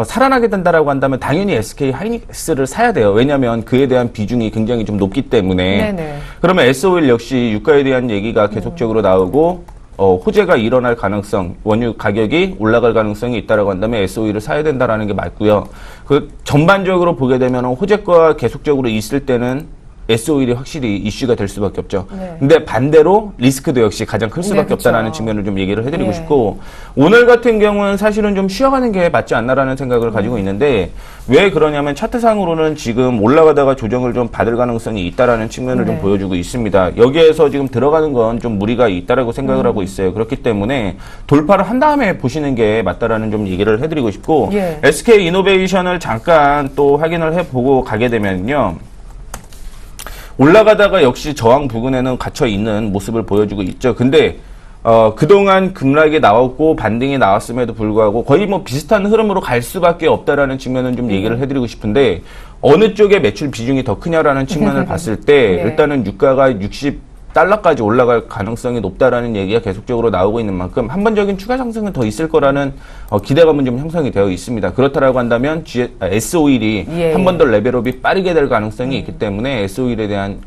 살아나게 된다라고 한다면 당연히 SK 하이닉스를 사야 돼요. 왜냐하면 그에 대한 비중이 굉장히 좀 높기 때문에. 네네. 그러면 S-오일 역시 유가에 대한 얘기가 계속적으로 나오고 호재가 일어날 가능성, 원유 가격이 올라갈 가능성이 있다라고 한다면 S-오일을 사야 된다라는 게 맞고요. 그 전반적으로 보게 되면 호재가 계속적으로 있을 때는 S-오일이 확실히 이슈가 될 수밖에 없죠. 네. 근데 반대로 리스크도 역시 가장 클 수밖에 그쵸. 없다라는 측면을 좀 얘기를 해드리고 예. 싶고 오늘 같은 경우는 사실은 좀 쉬어가는 게 맞지 않나라는 생각을 가지고 있는데 왜 그러냐면 차트상으로는 지금 올라가다가 조정을 좀 받을 가능성이 있다라는 측면을 좀 보여주고 있습니다. 여기에서 지금 들어가는 건 좀 무리가 있다라고 생각을 하고 있어요. 그렇기 때문에 돌파를 한 다음에 보시는 게 맞다라는 좀 얘기를 해드리고 싶고 예. SK이노베이션을 잠깐 또 확인을 해보고 가게 되면요. 올라가다가 역시 저항 부근에는 갇혀 있는 모습을 보여주고 있죠. 근데 그동안 급락이 나왔고 반등이 나왔음에도 불구하고 거의 뭐 비슷한 흐름으로 갈 수밖에 없다라는 측면은 좀 얘기를 해드리고 싶은데 어느 쪽에 매출 비중이 더 크냐라는 측면을 봤을 때 네. 일단은 유가가 60달러까지 올라갈 가능성이 높다라는 얘기가 계속적으로 나오고 있는 만큼 한번적인 추가 상승은 더 있을 거라는 기대감은 좀 형성이 되어 있습니다. 그렇다라고 한다면 S-오일이 예. 한 번 더 레벨업이 빠르게 될 가능성이 있기 때문에 S-오일에 대한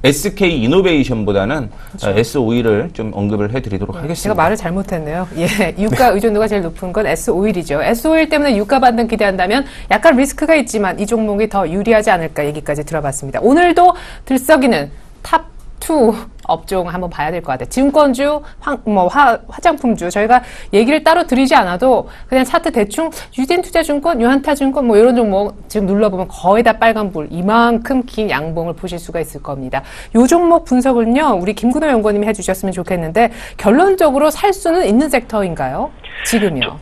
SK이노베이션보다는 S-오일을 좀 언급을 해드리도록 하겠습니다. 제가 말을 잘못했네요. 예, 유가 의존도가 제일 높은 건 S-오일이죠. S-오일 때문에 유가 반등 기대한다면 약간 리스크가 있지만 이 종목이 더 유리하지 않을까 얘기까지 들어봤습니다. 오늘도 들썩이는 탑2 업종 한번 봐야 될 것 같아요. 증권주, 화장품주 저희가 얘기를 따로 드리지 않아도 그냥 차트 대충 유진투자증권, 유한타증권 뭐 이런 종목 지금 눌러보면 거의 다 빨간불 이만큼 긴 양봉을 보실 수가 있을 겁니다. 요 종목 분석은요 우리 김근호 연구원님이 해주셨으면 좋겠는데 결론적으로 살 수는 있는 섹터인가요? 지금요?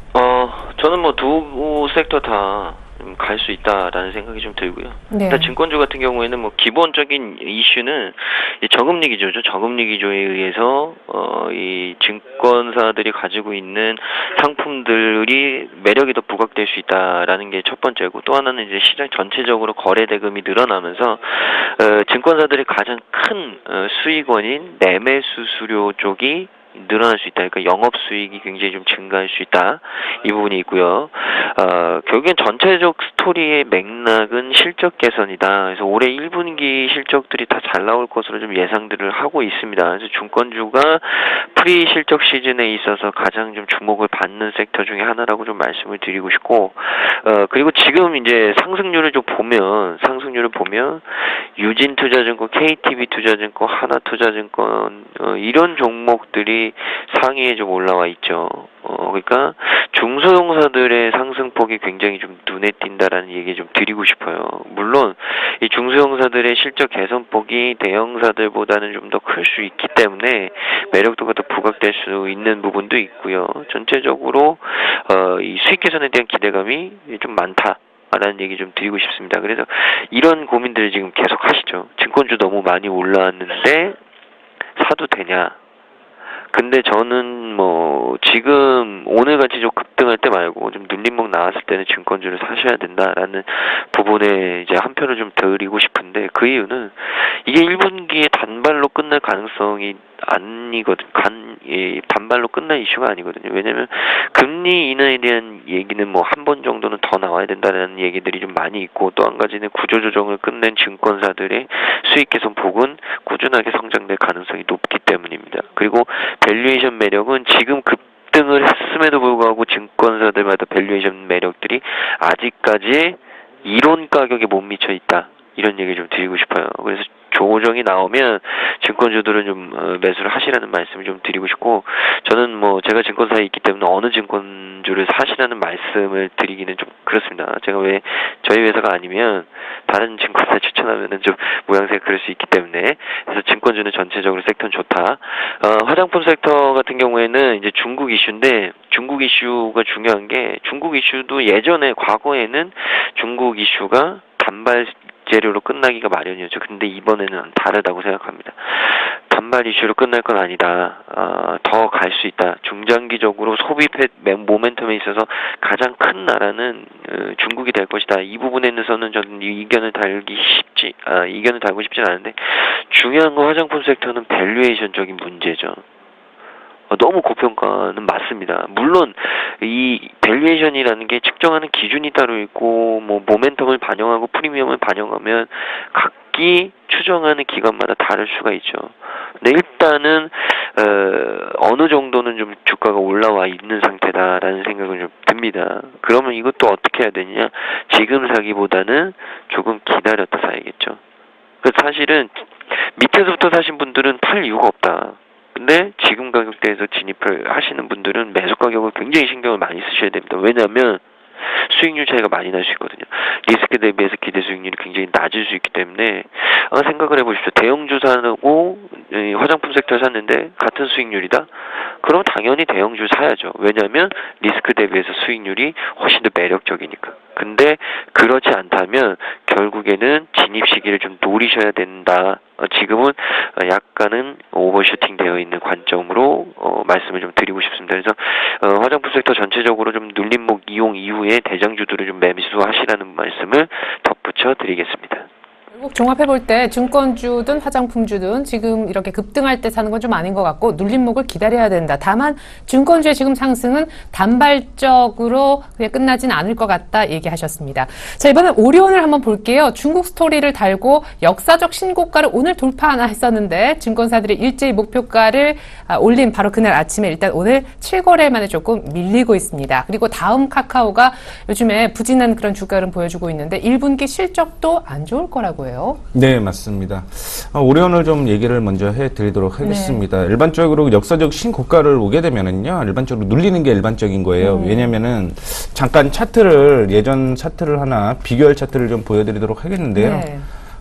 저는 뭐 두 섹터 다 갈 수 있다라는 생각이 좀 들고요. 네. 일단 증권주 같은 경우에는 뭐 기본적인 이슈는 이 저금리 기조죠. 저금리 기조에 의해서 이 증권사들이 가지고 있는 상품들이 매력이 더 부각될 수 있다라는 게 첫 번째고, 또 하나는 이제 시장 전체적으로 거래 대금이 늘어나면서 증권사들이 가장 큰 수익원인 매매 수수료 쪽이 늘어날 수 있다. 그러니까 영업 수익이 굉장히 좀 증가할 수 있다. 이 부분이 있고요. 결국엔 전체적 스토리의 맥락은 실적 개선이다. 그래서 올해 1분기 실적들이 다 잘 나올 것으로 좀 예상들을 하고 있습니다. 그래서 중권주가 프리 실적 시즌에 있어서 가장 좀 주목을 받는 섹터 중에 하나라고 좀 말씀을 드리고 싶고, 그리고 지금 이제 상승률을 보면 유진투자증권, KTB투자증권, 하나투자증권 이런 종목들이 상위에 좀 올라와 있죠. 그러니까 중소형사들의 상승폭이 굉장히 좀 눈에 띈다라는 얘기 좀 드리고 싶어요. 물론 이 중소형사들의 실적 개선폭이 대형사들보다는 좀 더 클 수 있기 때문에 매력도가 더 부각될 수 있는 부분도 있고요. 전체적으로 이 수익 개선에 대한 기대감이 좀 많다라는 얘기 좀 드리고 싶습니다. 그래서 이런 고민들을 지금 계속 하시죠. 증권주 너무 많이 올라왔는데 사도 되냐? 근데 저는 뭐 지금 오늘같이 좀 급등할 때 말고 좀 눌림목 나왔을 때는 증권주를 사셔야 된다라는 부분에 이제 한 표를 좀 드리고 싶은데, 그 이유는 이게 1분기에 단발로 끝날 가능성이 아니거든. 단발로 끝날 이슈가 아니거든요. 왜냐면 금리 인하에 대한 얘기는 뭐 한 번 정도는 더 나와야 된다는 얘기들이 좀 많이 있고, 또 한 가지는 구조조정을 끝낸 증권사들의 수익 개선 폭은 꾸준하게 성장될 가능성이 높기 때문입니다. 그리고 밸류에이션 매력은 지금 급등을 했음에도 불구하고 증권사들마다 밸류에이션 매력들이 아직까지 이론 가격에 못 미쳐 있다. 이런 얘기 좀 드리고 싶어요. 그래서 조정이 나오면 증권주들은 좀 매수를 하시라는 말씀을 좀 드리고 싶고, 저는 뭐 제가 증권사에 있기 때문에 어느 증권주를 사시라는 말씀을 드리기는 좀 그렇습니다. 제가 왜 저희 회사가 아니면 다른 증권사 추천하면은 좀 모양새가 그럴 수 있기 때문에, 그래서 증권주는 전체적으로 섹터는 좋다. 화장품 섹터 같은 경우에는 이제 중국 이슈인데, 중국 이슈가 중요한 게, 중국 이슈도 예전에 과거에는 중국 이슈가 단발 재료로 끝나기가 마련이었죠. 근데 이번에는 다르다고 생각합니다. 단발 이슈로 끝날 건 아니다. 더 갈 수 있다. 중장기적으로 소비 모멘텀에 있어서 가장 큰 나라는 중국이 될 것이다. 이 부분에 대해서는 저는 이견을 달고 싶진 않은데, 중요한 건 화장품 섹터는 밸류에이션적인 문제죠. 너무 고평가는 맞습니다. 물론 이 밸류에이션이라는 게 측정하는 기준이 따로 있고, 뭐 모멘텀을 반영하고 프리미엄을 반영하면 각기 추정하는 기간마다 다를 수가 있죠. 근데 일단은 어느 정도는 좀 주가가 올라와 있는 상태다라는 생각은 좀 듭니다. 그러면 이것도 어떻게 해야 되느냐? 지금 사기보다는 조금 기다렸다 사야겠죠. 그래서 사실은 밑에서부터 사신 분들은 팔 이유가 없다. 근데 지금 가격대에서 진입을 하시는 분들은 매수 가격을 굉장히 신경을 많이 쓰셔야 됩니다. 왜냐하면 수익률 차이가 많이 날 수 있거든요. 리스크 대비해서 기대 수익률이 굉장히 낮을 수 있기 때문에 생각을 해보십시오. 대형주 사고 화장품 섹터 샀는데 같은 수익률이다? 그럼 당연히 대형주 사야죠. 왜냐하면 리스크 대비해서 수익률이 훨씬 더 매력적이니까. 근데 그렇지 않다면 결국에는 진입 시기를 좀 노리셔야 된다. 지금은 약간은 오버슈팅 되어 있는 관점으로 말씀을 좀 드리고 싶습니다. 그래서 화장품 섹터 전체적으로 좀 눌림목 이용 이후에 대장주들을 좀 매수하시라는 말씀을 덧붙여 드리겠습니다. 결국 종합해볼 때 증권주든 화장품주든 지금 이렇게 급등할 때 사는 건 좀 아닌 것 같고, 눌림목을 기다려야 된다. 다만 증권주의 지금 상승은 단발적으로 그냥 끝나진 않을 것 같다 얘기하셨습니다. 자, 이번엔 오리온을 한번 볼게요. 중국 스토리를 달고 역사적 신고가를 오늘 돌파하나 했었는데, 증권사들이 일제히 목표가를 올린 바로 그날 아침에 일단 오늘 7거래 만에 조금 밀리고 있습니다. 그리고 다음 카카오가 요즘에 부진한 그런 주가를 보여주고 있는데 1분기 실적도 안 좋을 거라고요. 네, 맞습니다. 오리온을 좀 얘기를 먼저 해드리도록 하겠습니다. 일반적으로 역사적 신고가를 오게 되면은요, 일반적으로 눌리는 게 일반적인 거예요. 왜냐면은 잠깐 예전 차트를 하나 비교할 차트를 좀 보여드리도록 하겠는데요.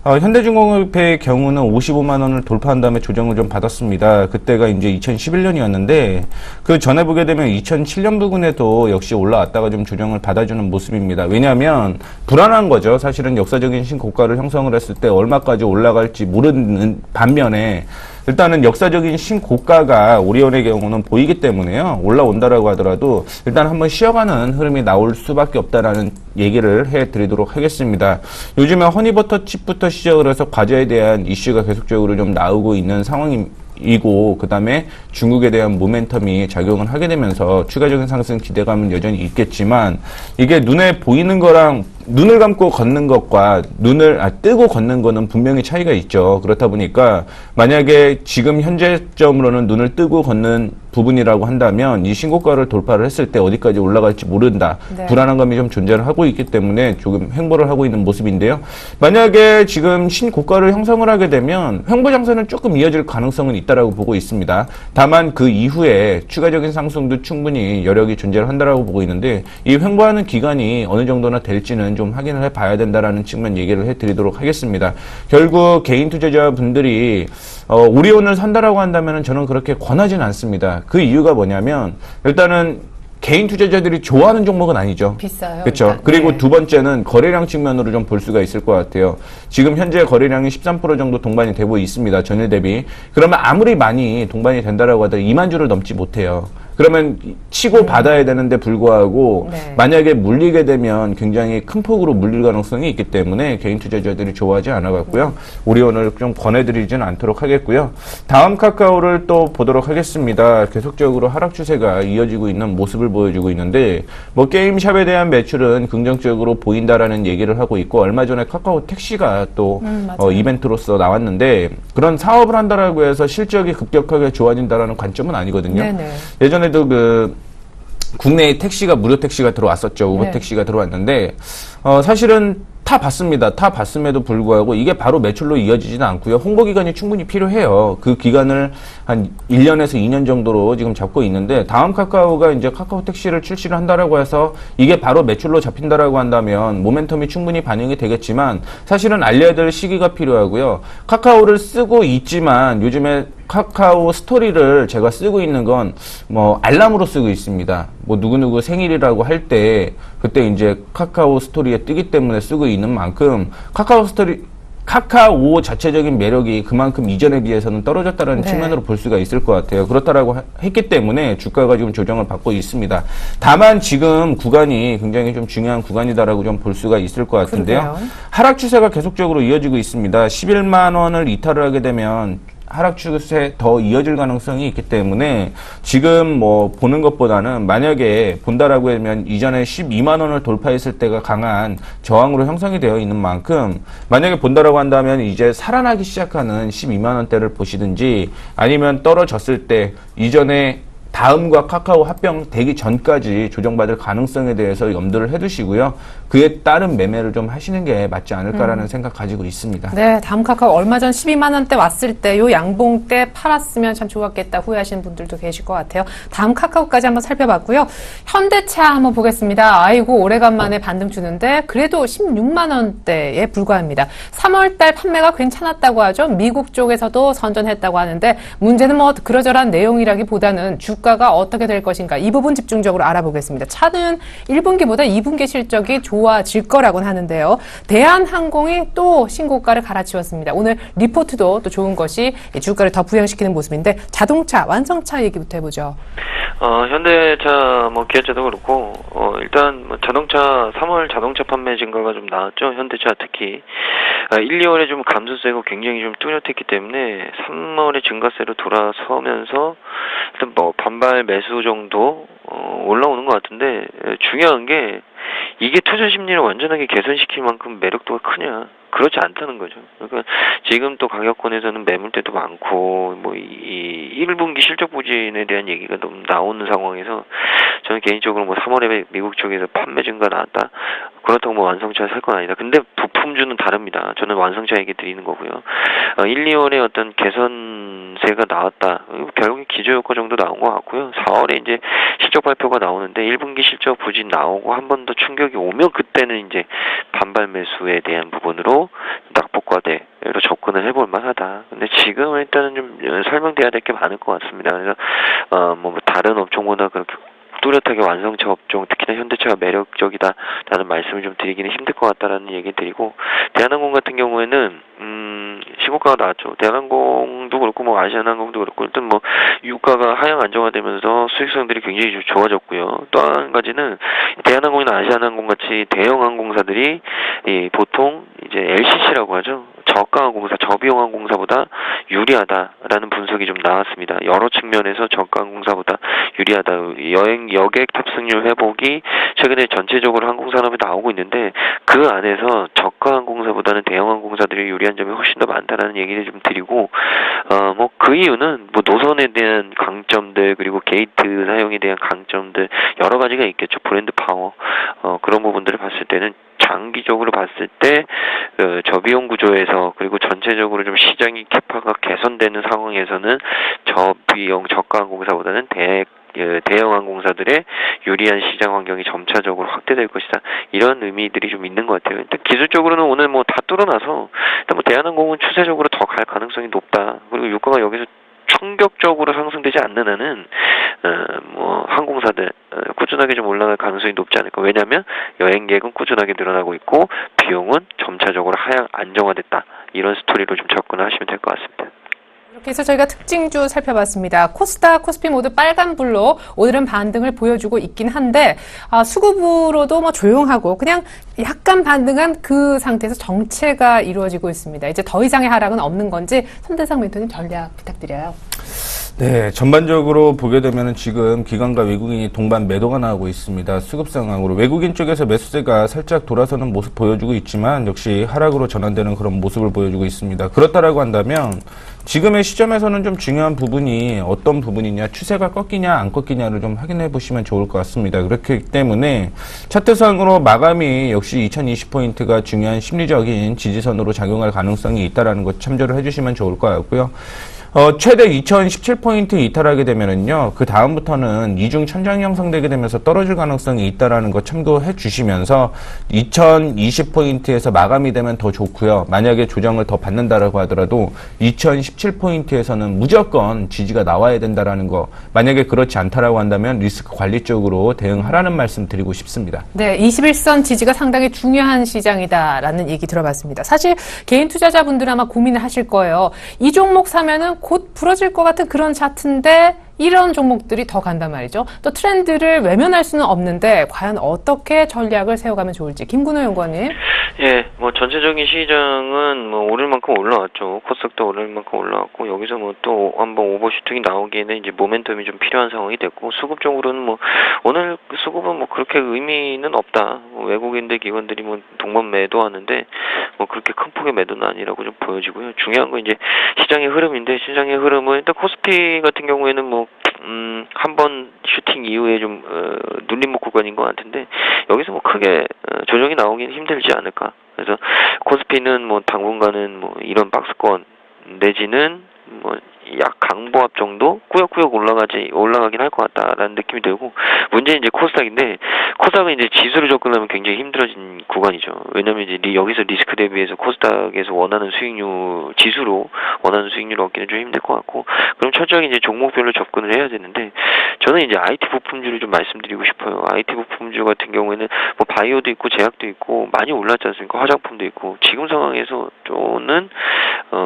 현대중공업의 경우는 55만 원을 돌파한 다음에 조정을 좀 받았습니다. 그때가 이제 2011년이었는데 그 전에 보게 되면 2007년 부근에도 역시 올라왔다가 좀 조정을 받아주는 모습입니다. 왜냐하면 불안한 거죠. 사실은 역사적인 신고가를 형성을 했을 때 얼마까지 올라갈지 모르는 반면에 일단은 역사적인 신고가가 오리온의 경우는 보이기 때문에요. 올라온다라고 하더라도 일단 한번 쉬어가는 흐름이 나올 수밖에 없다라는 얘기를 해드리도록 하겠습니다. 요즘에 허니버터 칩부터 시작을 해서 과자에 대한 이슈가 계속적으로 좀 나오고 있는 상황이고 그 다음에 중국에 대한 모멘텀이 작용을 하게 되면서 추가적인 상승 기대감은 여전히 있겠지만 이게 눈에 보이는 거랑 눈을 감고 걷는 것과 뜨고 걷는 거는 분명히 차이가 있죠. 그렇다 보니까 만약에 지금 현재점으로는 눈을 뜨고 걷는 부분이라고 한다면 이 신고가를 돌파를 했을 때 어디까지 올라갈지 모른다. 네. 불안한 감이 좀 존재를 하고 있기 때문에 조금 횡보를 하고 있는 모습인데요. 만약에 지금 신고가를 형성을 하게 되면 횡보 장세는 조금 이어질 가능성은 있다라고 보고 있습니다. 다만 그 이후에 추가적인 상승도 충분히 여력이 존재를 한다라고 보고 있는데 이 횡보하는 기간이 어느 정도나 될지는 좀 확인을 해봐야 된다라는 측면 얘기를 해드리도록 하겠습니다. 결국 개인 투자자분들이 오리온을 산다라고 한다면 저는 그렇게 권하진 않습니다. 그 이유가 뭐냐면 일단은 개인 투자자들이 좋아하는 종목은 아니죠. 비싸요. 그렇죠. 일단. 그리고 네. 두 번째는 거래량 측면으로 좀 볼 수가 있을 것 같아요. 지금 현재 거래량이 13% 정도 동반이 되고 있습니다. 전일 대비. 그러면 아무리 많이 동반이 된다라고 하더라도 2만 주를 넘지 못해요. 그러면 치고 받아야 되는데 불구하고 네. 만약에 물리게 되면 굉장히 큰 폭으로 물릴 가능성이 있기 때문에 개인 투자자들이 좋아하지 않아갔고요. 오리온을 좀 권해드리지는 않도록 하겠고요. 다음 카카오를 또 보도록 하겠습니다. 계속적으로 하락 추세가 이어지고 있는 모습을 보여주고 있는데 뭐 게임샵에 대한 매출은 긍정적으로 보인다라는 얘기를 하고 있고 얼마 전에 카카오 택시가 또 이벤트로서 나왔는데 그런 사업을 한다라고 해서 실적이 급격하게 좋아진다라는 관점은 아니거든요. 네네. 예전에도 국내에 택시가 무료 택시가 들어왔었죠. 우버 네. 택시가 들어왔는데 사실은 타 봤습니다. 타 봤음에도 불구하고 이게 바로 매출로 이어지지는 않고요. 홍보 기간이 충분히 필요해요. 그 기간을 한 1년에서 2년 정도로 지금 잡고 있는데 다음 카카오가 이제 카카오 택시를 출시를 한다라고 해서 이게 바로 매출로 잡힌다라고 한다면 모멘텀이 충분히 반영이 되겠지만 사실은 알려야 될 시기가 필요하고요. 카카오를 쓰고 있지만 요즘에 카카오 스토리를 제가 쓰고 있는 건 뭐 알람으로 쓰고 있습니다. 뭐 누구누구 생일이라고 할 때 그때 이제 카카오 스토리에 뜨기 때문에 쓰고 있는 만큼 카카오 자체적인 매력이 그만큼 이전에 비해서는 떨어졌다는 네. 측면으로 볼 수가 있을 것 같아요. 그렇다라고 했기 때문에 주가가 지금 조정을 받고 있습니다. 다만 지금 구간이 굉장히 좀 중요한 구간이다라고 좀 볼 수가 있을 것 같은데요. 그러게요. 하락 추세가 계속적으로 이어지고 있습니다. 11만 원을 이탈을 하게 되면 하락 추세 더 이어질 가능성이 있기 때문에 지금 뭐 보는 것보다는 만약에 본다라고 하면 이전에 12만 원을 돌파했을 때가 강한 저항으로 형성이 되어 있는 만큼 만약에 본다라고 한다면 이제 살아나기 시작하는 12만 원대를 보시든지 아니면 떨어졌을 때 이전에 다음과 카카오 합병되기 전까지 조정받을 가능성에 대해서 염두를 해두시고요. 그에 따른 매매를 좀 하시는 게 맞지 않을까라는 생각 가지고 있습니다. 네, 다음 카카오 얼마 전 12만 원대 왔을 때 요 양봉 때 팔았으면 참 좋았겠다 후회하시는 분들도 계실 것 같아요. 다음 카카오까지 한번 살펴봤고요. 현대차 한번 보겠습니다. 아이고 오래간만에 반등 주는데 그래도 16만 원대에 불과합니다. 3월 달 판매가 괜찮았다고 하죠. 미국 쪽에서도 선전했다고 하는데 문제는 뭐 그러저러한 내용이라기보다는 주가가 어떻게 될 것인가 이 부분 집중적으로 알아보겠습니다. 차는 1분기보다 2분기 실적이 좋아질 거라고는 하는데요. 대한항공이 또 신고가를 갈아치웠습니다. 오늘 리포트도 또 좋은 것이 주가를 더 부양시키는 모습인데 자동차, 완성차 얘기부터 해보죠. 현대차, 뭐 기아차도 그렇고 일단 뭐 자동차 3월 자동차 판매 증가가 좀 나왔죠. 현대차 특히 1, 2월에 좀 감소세고 굉장히 좀 뚜렷했기 때문에 3월에 증가세로 돌아서면서 일단 뭐 반발 매수 정도 올라오는 것 같은데 중요한 게 이게 투자 심리를 완전하게 개선시킬 만큼 매력도가 크냐? 그렇지 않다는 거죠. 그러니까 지금 또 가격권에서는 매물대도 많고 뭐 이 1분기 실적 부진에 대한 얘기가 너무 나오는 상황에서 저는 개인적으로 뭐 3월에 미국 쪽에서 판매 증가 나왔다. 그렇다고 뭐 완성차 살 건 아니다. 근데 부품주는 다릅니다. 저는 완성차 얘기 드리는 거고요. 1, 2월에 어떤 개선 강세가 나왔다. 결국에 기저효과 정도 나온 것 같고요. 4월에 이제 실적 발표가 나오는데 1분기 실적 부진 나오고 한 번 더 충격이 오면 그때는 이제 반발 매수에 대한 부분으로 낙폭과대로 접근을 해볼 만하다. 근데 지금은 일단은 좀 설명돼야 될 게 많을 것 같습니다. 그래서 뭐 다른 업종보다 그렇게 뚜렷하게 완성차 업종, 특히나 현대차가 매력적이다라는 말씀을 좀 드리기는 힘들 것 같다라는 얘기 드리고, 대한항공 같은 경우에는 시고가가 나왔죠. 대한항공도 그렇고 뭐 아시아나항공도 그렇고 일단 뭐 유가가 하향 안정화되면서 수익성들이 굉장히 좀 좋아졌고요. 또 한 가지는 대한항공이나 아시아나항공 같이 대형 항공사들이 보통 이제 LCC라고 하죠. 저가 항공사, 저비용 항공사보다 유리하다라는 분석이 좀 나왔습니다. 여러 측면에서 저가 항공사보다 유리하다. 여객 탑승률 회복이 최근에 전체적으로 항공산업에 나오고 있는데 그 안에서 저가 항공사보다는 대형 항공사들이 유리한 점이 훨씬 더 많다라는 얘기를 좀 드리고, 뭐 그 이유는 뭐 노선에 대한 강점들 그리고 게이트 사용에 대한 강점들 여러 가지가 있겠죠. 브랜드 파워 그런 부분들을 봤을 때는 장기적으로 봤을 때 저비용 구조에서 그리고 전체적으로 좀 시장이 캐파가 개선되는 상황에서는 저비용 저가 항공사보다는 대형 항공사들의 유리한 시장 환경이 점차적으로 확대될 것이다. 이런 의미들이 좀 있는 것 같아요. 일단 기술적으로는 오늘 뭐 다 뚫어놔서 일단 뭐 대한항공은 추세적으로 더 갈 가능성이 높다. 그리고 유가가 여기서 충격적으로 상승되지 않는 한은 뭐 항공사들 꾸준하게 좀 올라갈 가능성이 높지 않을까. 왜냐하면 여행객은 꾸준하게 늘어나고 있고 비용은 점차적으로 하향 안정화됐다. 이런 스토리로 좀 접근을 하시면 될 것 같습니다. 이렇게 해서 저희가 특징주 살펴봤습니다. 코스닥, 코스피 모두 빨간불로 오늘은 반등을 보여주고 있긴 한데 수급으로도 뭐 조용하고 그냥 약간 반등한 그 상태에서 정체가 이루어지고 있습니다. 이제 더 이상의 하락은 없는 건지 손대상 멘토님 전략 부탁드려요. 네, 전반적으로 보게 되면 지금 기관과 외국인이 동반 매도가 나오고 있습니다. 수급 상황으로 외국인 쪽에서 매수세가 살짝 돌아서는 모습 보여주고 있지만 역시 하락으로 전환되는 그런 모습을 보여주고 있습니다. 그렇다라고 한다면 지금의 시점에서는 좀 중요한 부분이 어떤 부분이냐, 추세가 꺾이냐 안 꺾이냐를 좀 확인해 보시면 좋을 것 같습니다. 그렇기 때문에 차트상으로 마감이 역시 2020포인트가 중요한 심리적인 지지선으로 작용할 가능성이 있다라는 것 참조를 해주시면 좋을 것 같고요. 최대 2017포인트 이탈하게 되면은요, 그 다음부터는 이중 천장이 형성되게 되면서 떨어질 가능성이 있다라는 거 참고해 주시면서 2020포인트에서 마감이 되면 더 좋고요. 만약에 조정을 더 받는다라고 하더라도 2017포인트에서는 무조건 지지가 나와야 된다라는 거, 만약에 그렇지 않다라고 한다면 리스크 관리 쪽으로 대응하라는 말씀 드리고 싶습니다. 네, 21선 지지가 상당히 중요한 시장이다라는 얘기 들어봤습니다. 사실 개인 투자자분들 아마 고민을 하실 거예요. 이 종목 사면은 곧 부러질 것 같은 그런 차트인데 이런 종목들이 더 간단 말이죠. 또 트렌드를 외면할 수는 없는데 과연 어떻게 전략을 세워가면 좋을지 김근호 연구원님. 예, 뭐 전체적인 시장은 뭐 오를 만큼 올라왔죠. 코스닥도 오를 만큼 올라왔고 여기서 뭐 또 한번 오버슈팅이 나오기에는 이제 모멘텀이 좀 필요한 상황이 됐고 수급적으로는 뭐 오늘 수급은 뭐 그렇게 의미는 없다. 뭐 외국인들 기관들이 뭐 동반 매도하는데 뭐 그렇게 큰 폭의 매도는 아니라고 좀 보여지고요. 중요한 건 이제 시장의 흐름인데 시장의 흐름은 일단 코스피 같은 경우에는 뭐 한 번 슈팅 이후에 좀 눌림목 구간인 것 같은데 여기서 뭐 크게 조정이 나오기는 힘들지 않을까. 그래서 코스피는 뭐 당분간은 뭐 이런 박스권 내지는 뭐 약 강보합 정도 꾸역꾸역 올라가긴 할 것 같다라는 느낌이 들고, 문제는 이제 코스닥인데 코스닥은 이제 지수로 접근하면 굉장히 힘들어진 구간이죠. 왜냐면 이제 여기서 리스크 대비해서 코스닥에서 원하는 수익률 지수로 원하는 수익률을 얻기는 좀 힘들 것 같고, 그럼 철저하게 이제 종목별로 접근을 해야 되는데 저는 이제 IT 부품주를 좀 말씀드리고 싶어요. IT 부품주 같은 경우에는 뭐 바이오도 있고 제약도 있고 많이 올랐지 않습니까? 화장품도 있고 지금 상황에서 쪼는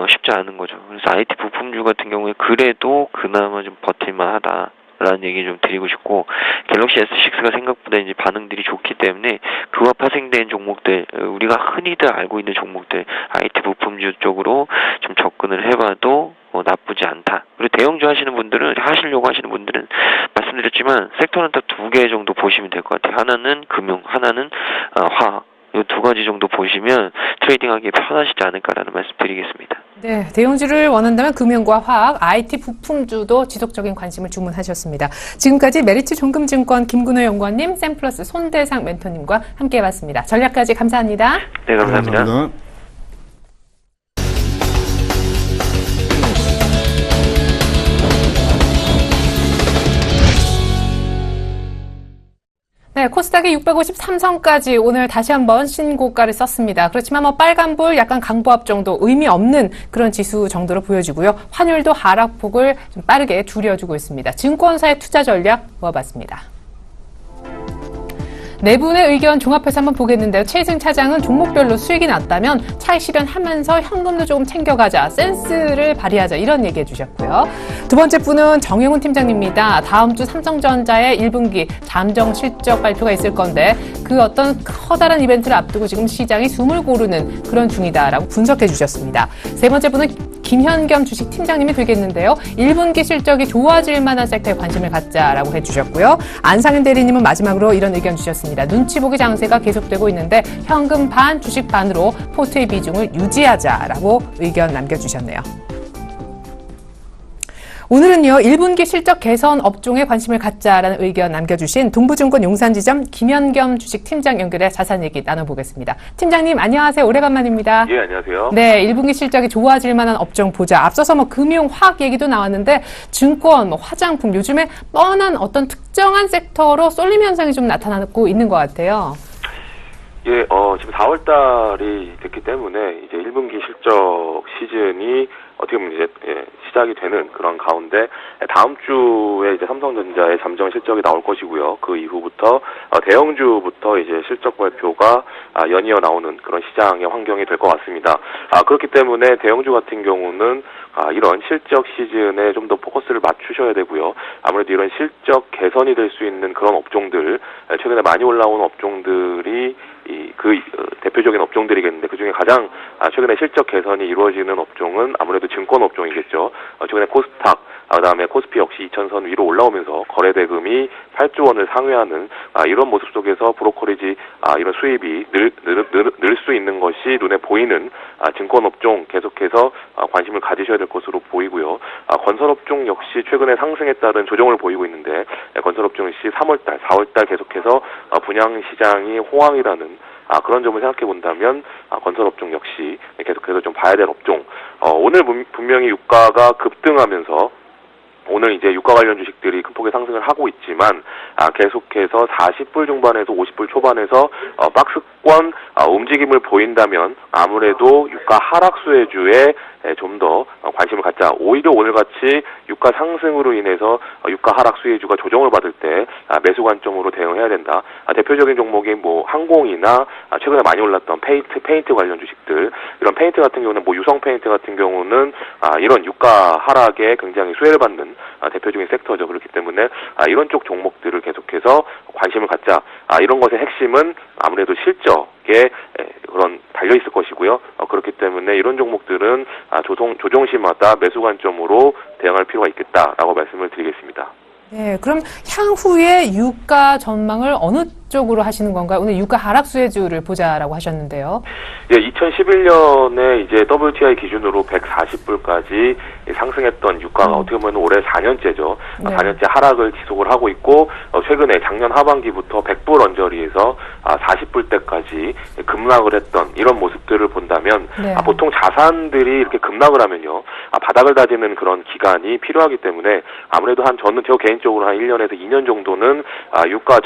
쉽지 않은 거죠. 그래서 IT 부품주 같은 경우에 그래도 그나마 좀 버틸만하다. 라는 얘기 좀 드리고 싶고, 갤럭시 S6가 생각보다 이제 반응들이 좋기 때문에 그와 파생된 종목들, 우리가 흔히들 알고 있는 종목들, IT 부품주 쪽으로 좀 접근을 해봐도 나쁘지 않다. 그리고 대형주 하시려고 하시는 분들은 말씀드렸지만 섹터는 딱 2개 정도 보시면 될 것 같아요. 하나는 금융, 하나는 화학. 이 2가지 정도 보시면 트레이딩하기 편하시지 않을까라는 말씀 드리겠습니다. 네, 대형주를 원한다면 금융과 화학, IT 부품주도 지속적인 관심을 주문하셨습니다. 지금까지 메리츠 종금증권 김근호 연구원님, 샘플러스 손대상 멘토님과 함께해봤습니다. 전략까지 감사합니다. 네, 감사합니다. 감사합니다. 네, 코스닥이 653선까지 오늘 다시 한번 신고가를 썼습니다. 그렇지만 빨간불 약간 강보합 정도 의미 없는 그런 지수 정도로 보여지고요. 환율도 하락폭을 좀 빠르게 줄여주고 있습니다. 증권사의 투자 전략 모아봤습니다. 네 분의 의견 종합해서 한번 보겠는데요. 최희승 차장은 종목별로 수익이 났다면 차익 실현하면서 현금도 조금 챙겨가자, 센스를 발휘하자 이런 얘기해 주셨고요. 두 번째 분은 정영훈 팀장님입니다. 다음 주 삼성전자의 1분기 잠정 실적 발표가 있을 건데 그 어떤 커다란 이벤트를 앞두고 지금 시장이 숨을 고르는 그런 중이다라고 분석해 주셨습니다. 세 번째 분은 김현겸 주식 팀장님이 되겠는데요. 1분기 실적이 좋아질 만한 섹터에 관심을 갖자라고 해주셨고요. 안상현 대리님은 마지막으로 이런 의견 주셨습니다. 눈치 보기 장세가 계속되고 있는데 현금 반, 주식 반으로 포트의 비중을 유지하자라고 의견 남겨주셨네요. 오늘은요, 1분기 실적 개선 업종에 관심을 갖자라는 의견 남겨주신 동부증권 용산지점 김현겸 주식팀장 연결해 자세한 얘기 나눠보겠습니다. 팀장님, 안녕하세요. 오래간만입니다. 예, 안녕하세요. 네, 1분기 실적이 좋아질 만한 업종 보자. 앞서서 금융, 화학 얘기도 나왔는데 증권, 화장품, 요즘에 뻔한 어떤 특정한 섹터로 쏠림 현상이 좀 나타나고 있는 것 같아요. 예, 지금 4월 달이 됐기 때문에 이제 1분기 실적 시즌이 어떻게 보면 이제 시작이 되는 그런 가운데 다음 주에 이제 삼성전자의 잠정 실적이 나올 것이고요. 그 이후부터 대형주부터 이제 실적 발표가 연이어 나오는 그런 시장의 환경이 될 것 같습니다. 그렇기 때문에 대형주 같은 경우는 이런 실적 시즌에 좀 더 포커스를 맞추셔야 되고요. 아무래도 이런 실적 개선이 될 수 있는 그런 업종들, 최근에 많이 올라온 업종들이 대표적인 업종들이겠는데 그중에 가장 최근에 실적 개선이 이루어지는 업종은 아무래도 증권 업종이겠죠. 최근에 코스닥, 그다음에 코스피 역시 2000선 위로 올라오면서 거래대금이 8조 원을 상회하는 이런 모습 속에서 브로커리지 이런 수입이 늘 수 있는 것이 눈에 보이는 증권 업종 계속해서 관심을 가지셔야 될 것으로 보이고요. 건설 업종 역시 최근에 상승에 따른 조정을 보이고 있는데 건설 업종 역시 3월달, 4월달 계속해서 분양 시장이 호황이라는 그런 점을 생각해 본다면 건설 업종 역시 계속해서 좀 봐야 될 업종. 오늘 분명히 유가가 급등하면서 오늘 이제 유가 관련 주식들이 큰 폭의 상승을 하고 있지만 계속해서 40불 중반에서 50불 초반에서 박스권 움직임을 보인다면 아무래도 유가 하락 수혜주에 좀 더 관심을 갖자. 오히려 오늘같이 유가 상승으로 인해서 유가 하락 수혜주가 조정을 받을 때 매수 관점으로 대응해야 된다. 대표적인 종목이 항공이나 최근에 많이 올랐던 페인트 관련 주식들, 이런 페인트 같은 경우는 유성 페인트 같은 경우는 이런 유가 하락에 굉장히 수혜를 받는 대표적인 섹터죠. 그렇기 때문에 이런 쪽 종목들을 계속해서 관심을 갖자. 이런 것의 핵심은 아무래도 실적에 그런 달려 있을 것이고요. 그렇기 때문에 이런 종목들은 조정시마다 매수 관점으로 대응할 필요가 있겠다라고 말씀을 드리겠습니다. 네, 그럼 향후에 유가 전망을 어느 쪽으로 하시는 건가요? 오늘 유가 하락 수혜주를 보자라고 하셨는데요. 예, 2011년에 이제 WTI 기준으로 140불까지 상승했던 유가가 어떻게 보면 올해 4년째죠. 네. 4년째 하락을 지속을 하고 있고 최근에 작년 하반기부터 100불 언저리에서 40불대까지 급락을 했던 이런 모습들을 본다면 네. 보통 자산들이 이렇게 급락을 하면요. 바닥을 다지는 그런 기간이 필요하기 때문에 아무래도 저 개인적으로 한 1년에서 2년 정도는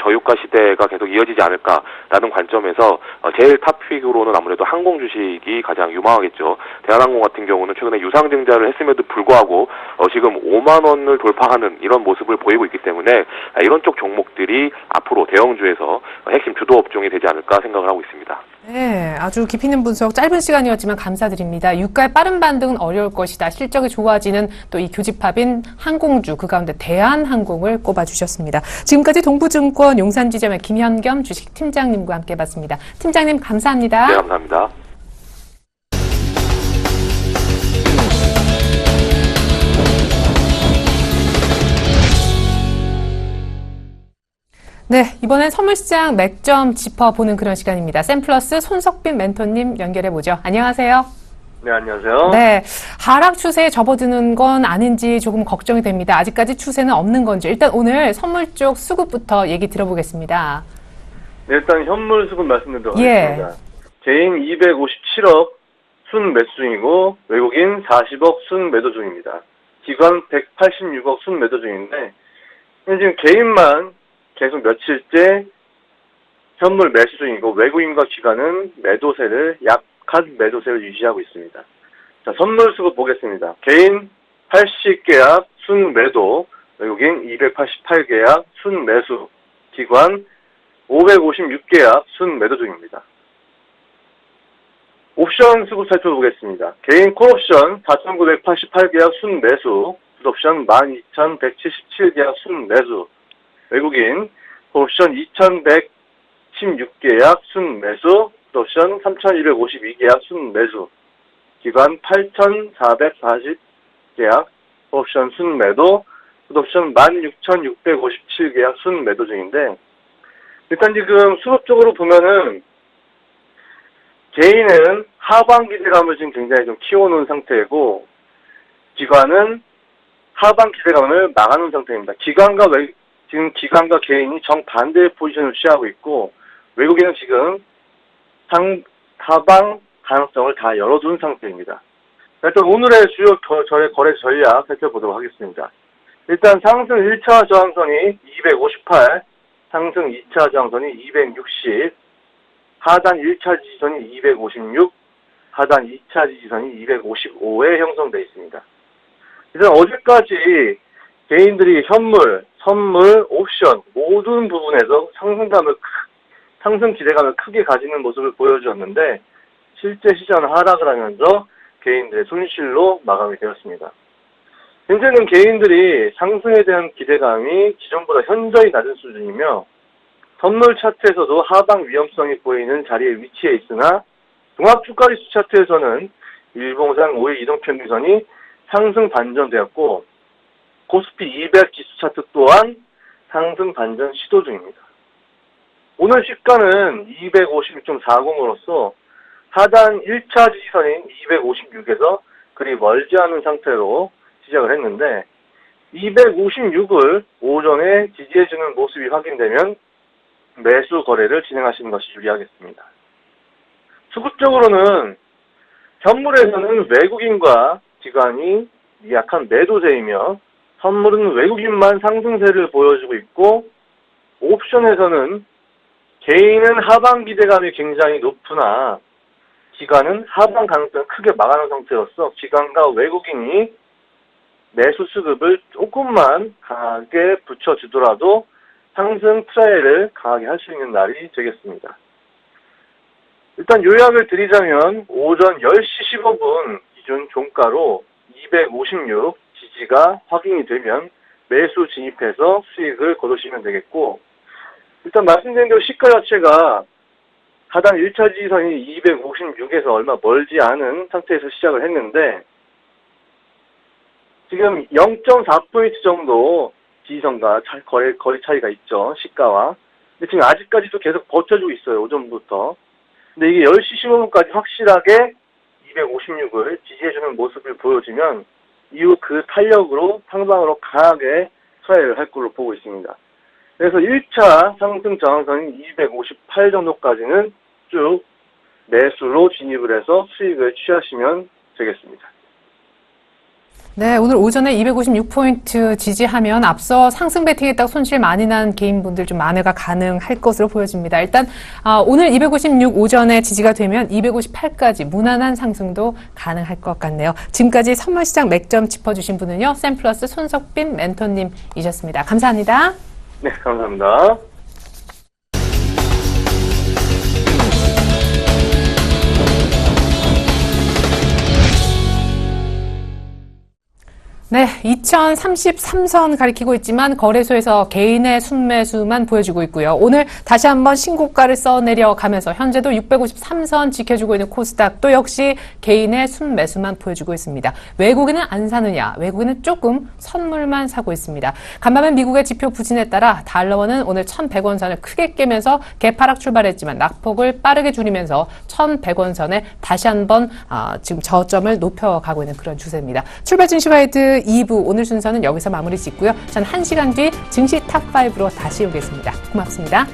저유가 시대가 계속 이어지지 않을까라는 관점에서 제일 탑픽으로는 아무래도 항공 주식이 가장 유망하겠죠. 대한항공 같은 경우는 최근에 유상증자를 했음에도 불구하고 지금 5만 원을 돌파하는 이런 모습을 보이고 있기 때문에 이런 쪽 종목들이 앞으로 대형주에서 핵심 주도 업종이 되지 않을까 생각을 하고 있습니다. 네, 아주 깊이 있는 분석 짧은 시간이었지만 감사드립니다. 유가의 빠른 반등은 어려울 것이다. 실적이 좋아지는 또 이 교집합인 항공주, 그 가운데 대한항공을 꼽아주셨습니다. 지금까지 동부증권 용산지점의 김현겸 주식팀장님과 함께 봤습니다. 팀장님 감사합니다. 네, 감사합니다. 네, 이번엔 선물시장 맥점 짚어보는 그런 시간입니다. 샘플러스 손석빈 멘토님 연결해보죠. 안녕하세요. 네, 안녕하세요. 네, 하락 추세에 접어드는 건 아닌지 조금 걱정이 됩니다. 아직까지 추세는 없는 건지. 일단 오늘 선물 쪽 수급부터 얘기 들어보겠습니다. 네, 일단 현물 수급 말씀드리도록 예. 하겠습니다. 개인 257억 순 매수 중이고 외국인 40억 순 매도 중입니다. 기관 186억 순 매도 중인데 지금 개인만 계속 며칠째 현물 매수 중이고 외국인과 기관은 매도세를 약한 매도세를 유지하고 있습니다. 자, 선물 수급 보겠습니다. 개인 80계약 순매도, 외국인 288계약 순매수, 기관 556계약 순매도 중입니다. 옵션 수급 살펴보겠습니다. 개인 콜옵션 4,988계약 순매수, 풋옵션 12,177계약 순매수, 외국인 콜옵션 2,116계약 순매수, 풋옵션 3,252계약 순매수, 기관 8,440계약 옵션 순매도, 풋옵션 16,657계약 순매도 중인데, 일단 지금 수급적으로 보면은 개인은 하방 기대감을 지금 굉장히 좀 키워놓은 상태이고, 기관은 하방 기대감을 막아놓은 상태입니다. 지금 기관과 개인이 정반대의 포지션을 취하고 있고, 외국인은 지금 하방 가능성을 다 열어둔 상태입니다. 일단 오늘의 주요 저의 거래 전략 살펴보도록 하겠습니다. 일단 상승 1차 저항선이 258, 상승 2차 저항선이 260, 하단 1차 지지선이 256, 하단 2차 지지선이 255에 형성되어 있습니다. 일단 어제까지 개인들이 현물, 선물, 옵션 모든 부분에서 상승 기대감을 크게 가지는 모습을 보여주었는데, 실제 시장은 하락을 하면서 개인들의 손실로 마감이 되었습니다. 현재는 개인들이 상승에 대한 기대감이 기존보다 현저히 낮은 수준이며, 선물 차트에서도 하방 위험성이 보이는 자리에 위치해 있으나, 종합주가지수 차트에서는 일봉상 5일 이동평균선이 상승 반전되었고, 코스피 200 지수 차트 또한 상승 반전 시도 중입니다. 오늘 시가는 256.40으로서 하단 1차 지지선인 256에서 그리 멀지 않은 상태로 시작을 했는데, 256을 오전에 지지해주는 모습이 확인되면 매수 거래를 진행하시는 것이 유리하겠습니다. 수급적으로는 현물에서는 외국인과 기관이 약한 매도세이며, 선물은 외국인만 상승세를 보여주고 있고, 옵션에서는 개인은 하방 기대감이 굉장히 높으나 기관은 하방 가능성을 크게 막아놓은 상태로서 기관과 외국인이 매수 수급을 조금만 강하게 붙여주더라도 상승 트라이를 강하게 할 수 있는 날이 되겠습니다. 일단 요약을 드리자면 오전 10시 15분 기준 종가로 256 지지가 확인이 되면 매수 진입해서 수익을 거두시면 되겠고, 일단 말씀드린 대로 시가 자체가 하단 1차 지지선이 256에서 얼마 멀지 않은 상태에서 시작을 했는데, 지금 0.4포인트 정도 지지선과 거리 차이가 있죠, 시가와. 근데 지금 아직까지도 계속 버텨주고 있어요, 오전부터. 근데 이게 10시 15분까지 확실하게 256을 지지해주는 모습을 보여주면 이후 그 탄력으로 상방으로 강하게 트라이를 할 걸로 보고 있습니다. 그래서 1차 상승 저항선인 258 정도까지는 쭉 매수로 진입을 해서 수익을 취하시면 되겠습니다. 네, 오늘 오전에 256포인트 지지하면 앞서 상승 베팅했다가 손실 많이 난 개인분들 좀 만회가 가능할 것으로 보여집니다. 일단 오늘 256 오전에 지지가 되면 258까지 무난한 상승도 가능할 것 같네요. 지금까지 선물시장 맥점 짚어주신 분은요, 샘플러스 손석빈 멘토님이셨습니다. 감사합니다. 네, 감사합니다. 네, 2033선 가리키고 있지만 거래소에서 개인의 순매수만 보여주고 있고요. 오늘 다시 한번 신고가를 써내려가면서 현재도 653선 지켜주고 있는 코스닥 또 역시 개인의 순매수만 보여주고 있습니다. 외국인은 안 사느냐? 외국인은 조금 선물만 사고 있습니다. 간밤에 미국의 지표 부진에 따라 달러원은 오늘 1,100원 선을 크게 깨면서 개파락 출발했지만 낙폭을 빠르게 줄이면서 1,100원 선에 다시 한번 지금 저점을 높여가고 있는 그런 추세입니다. 출발 증시 가이드 2부 오늘 순서는 여기서 마무리 짓고요. 저는 1시간 뒤 증시 탑5로 다시 오겠습니다. 고맙습니다.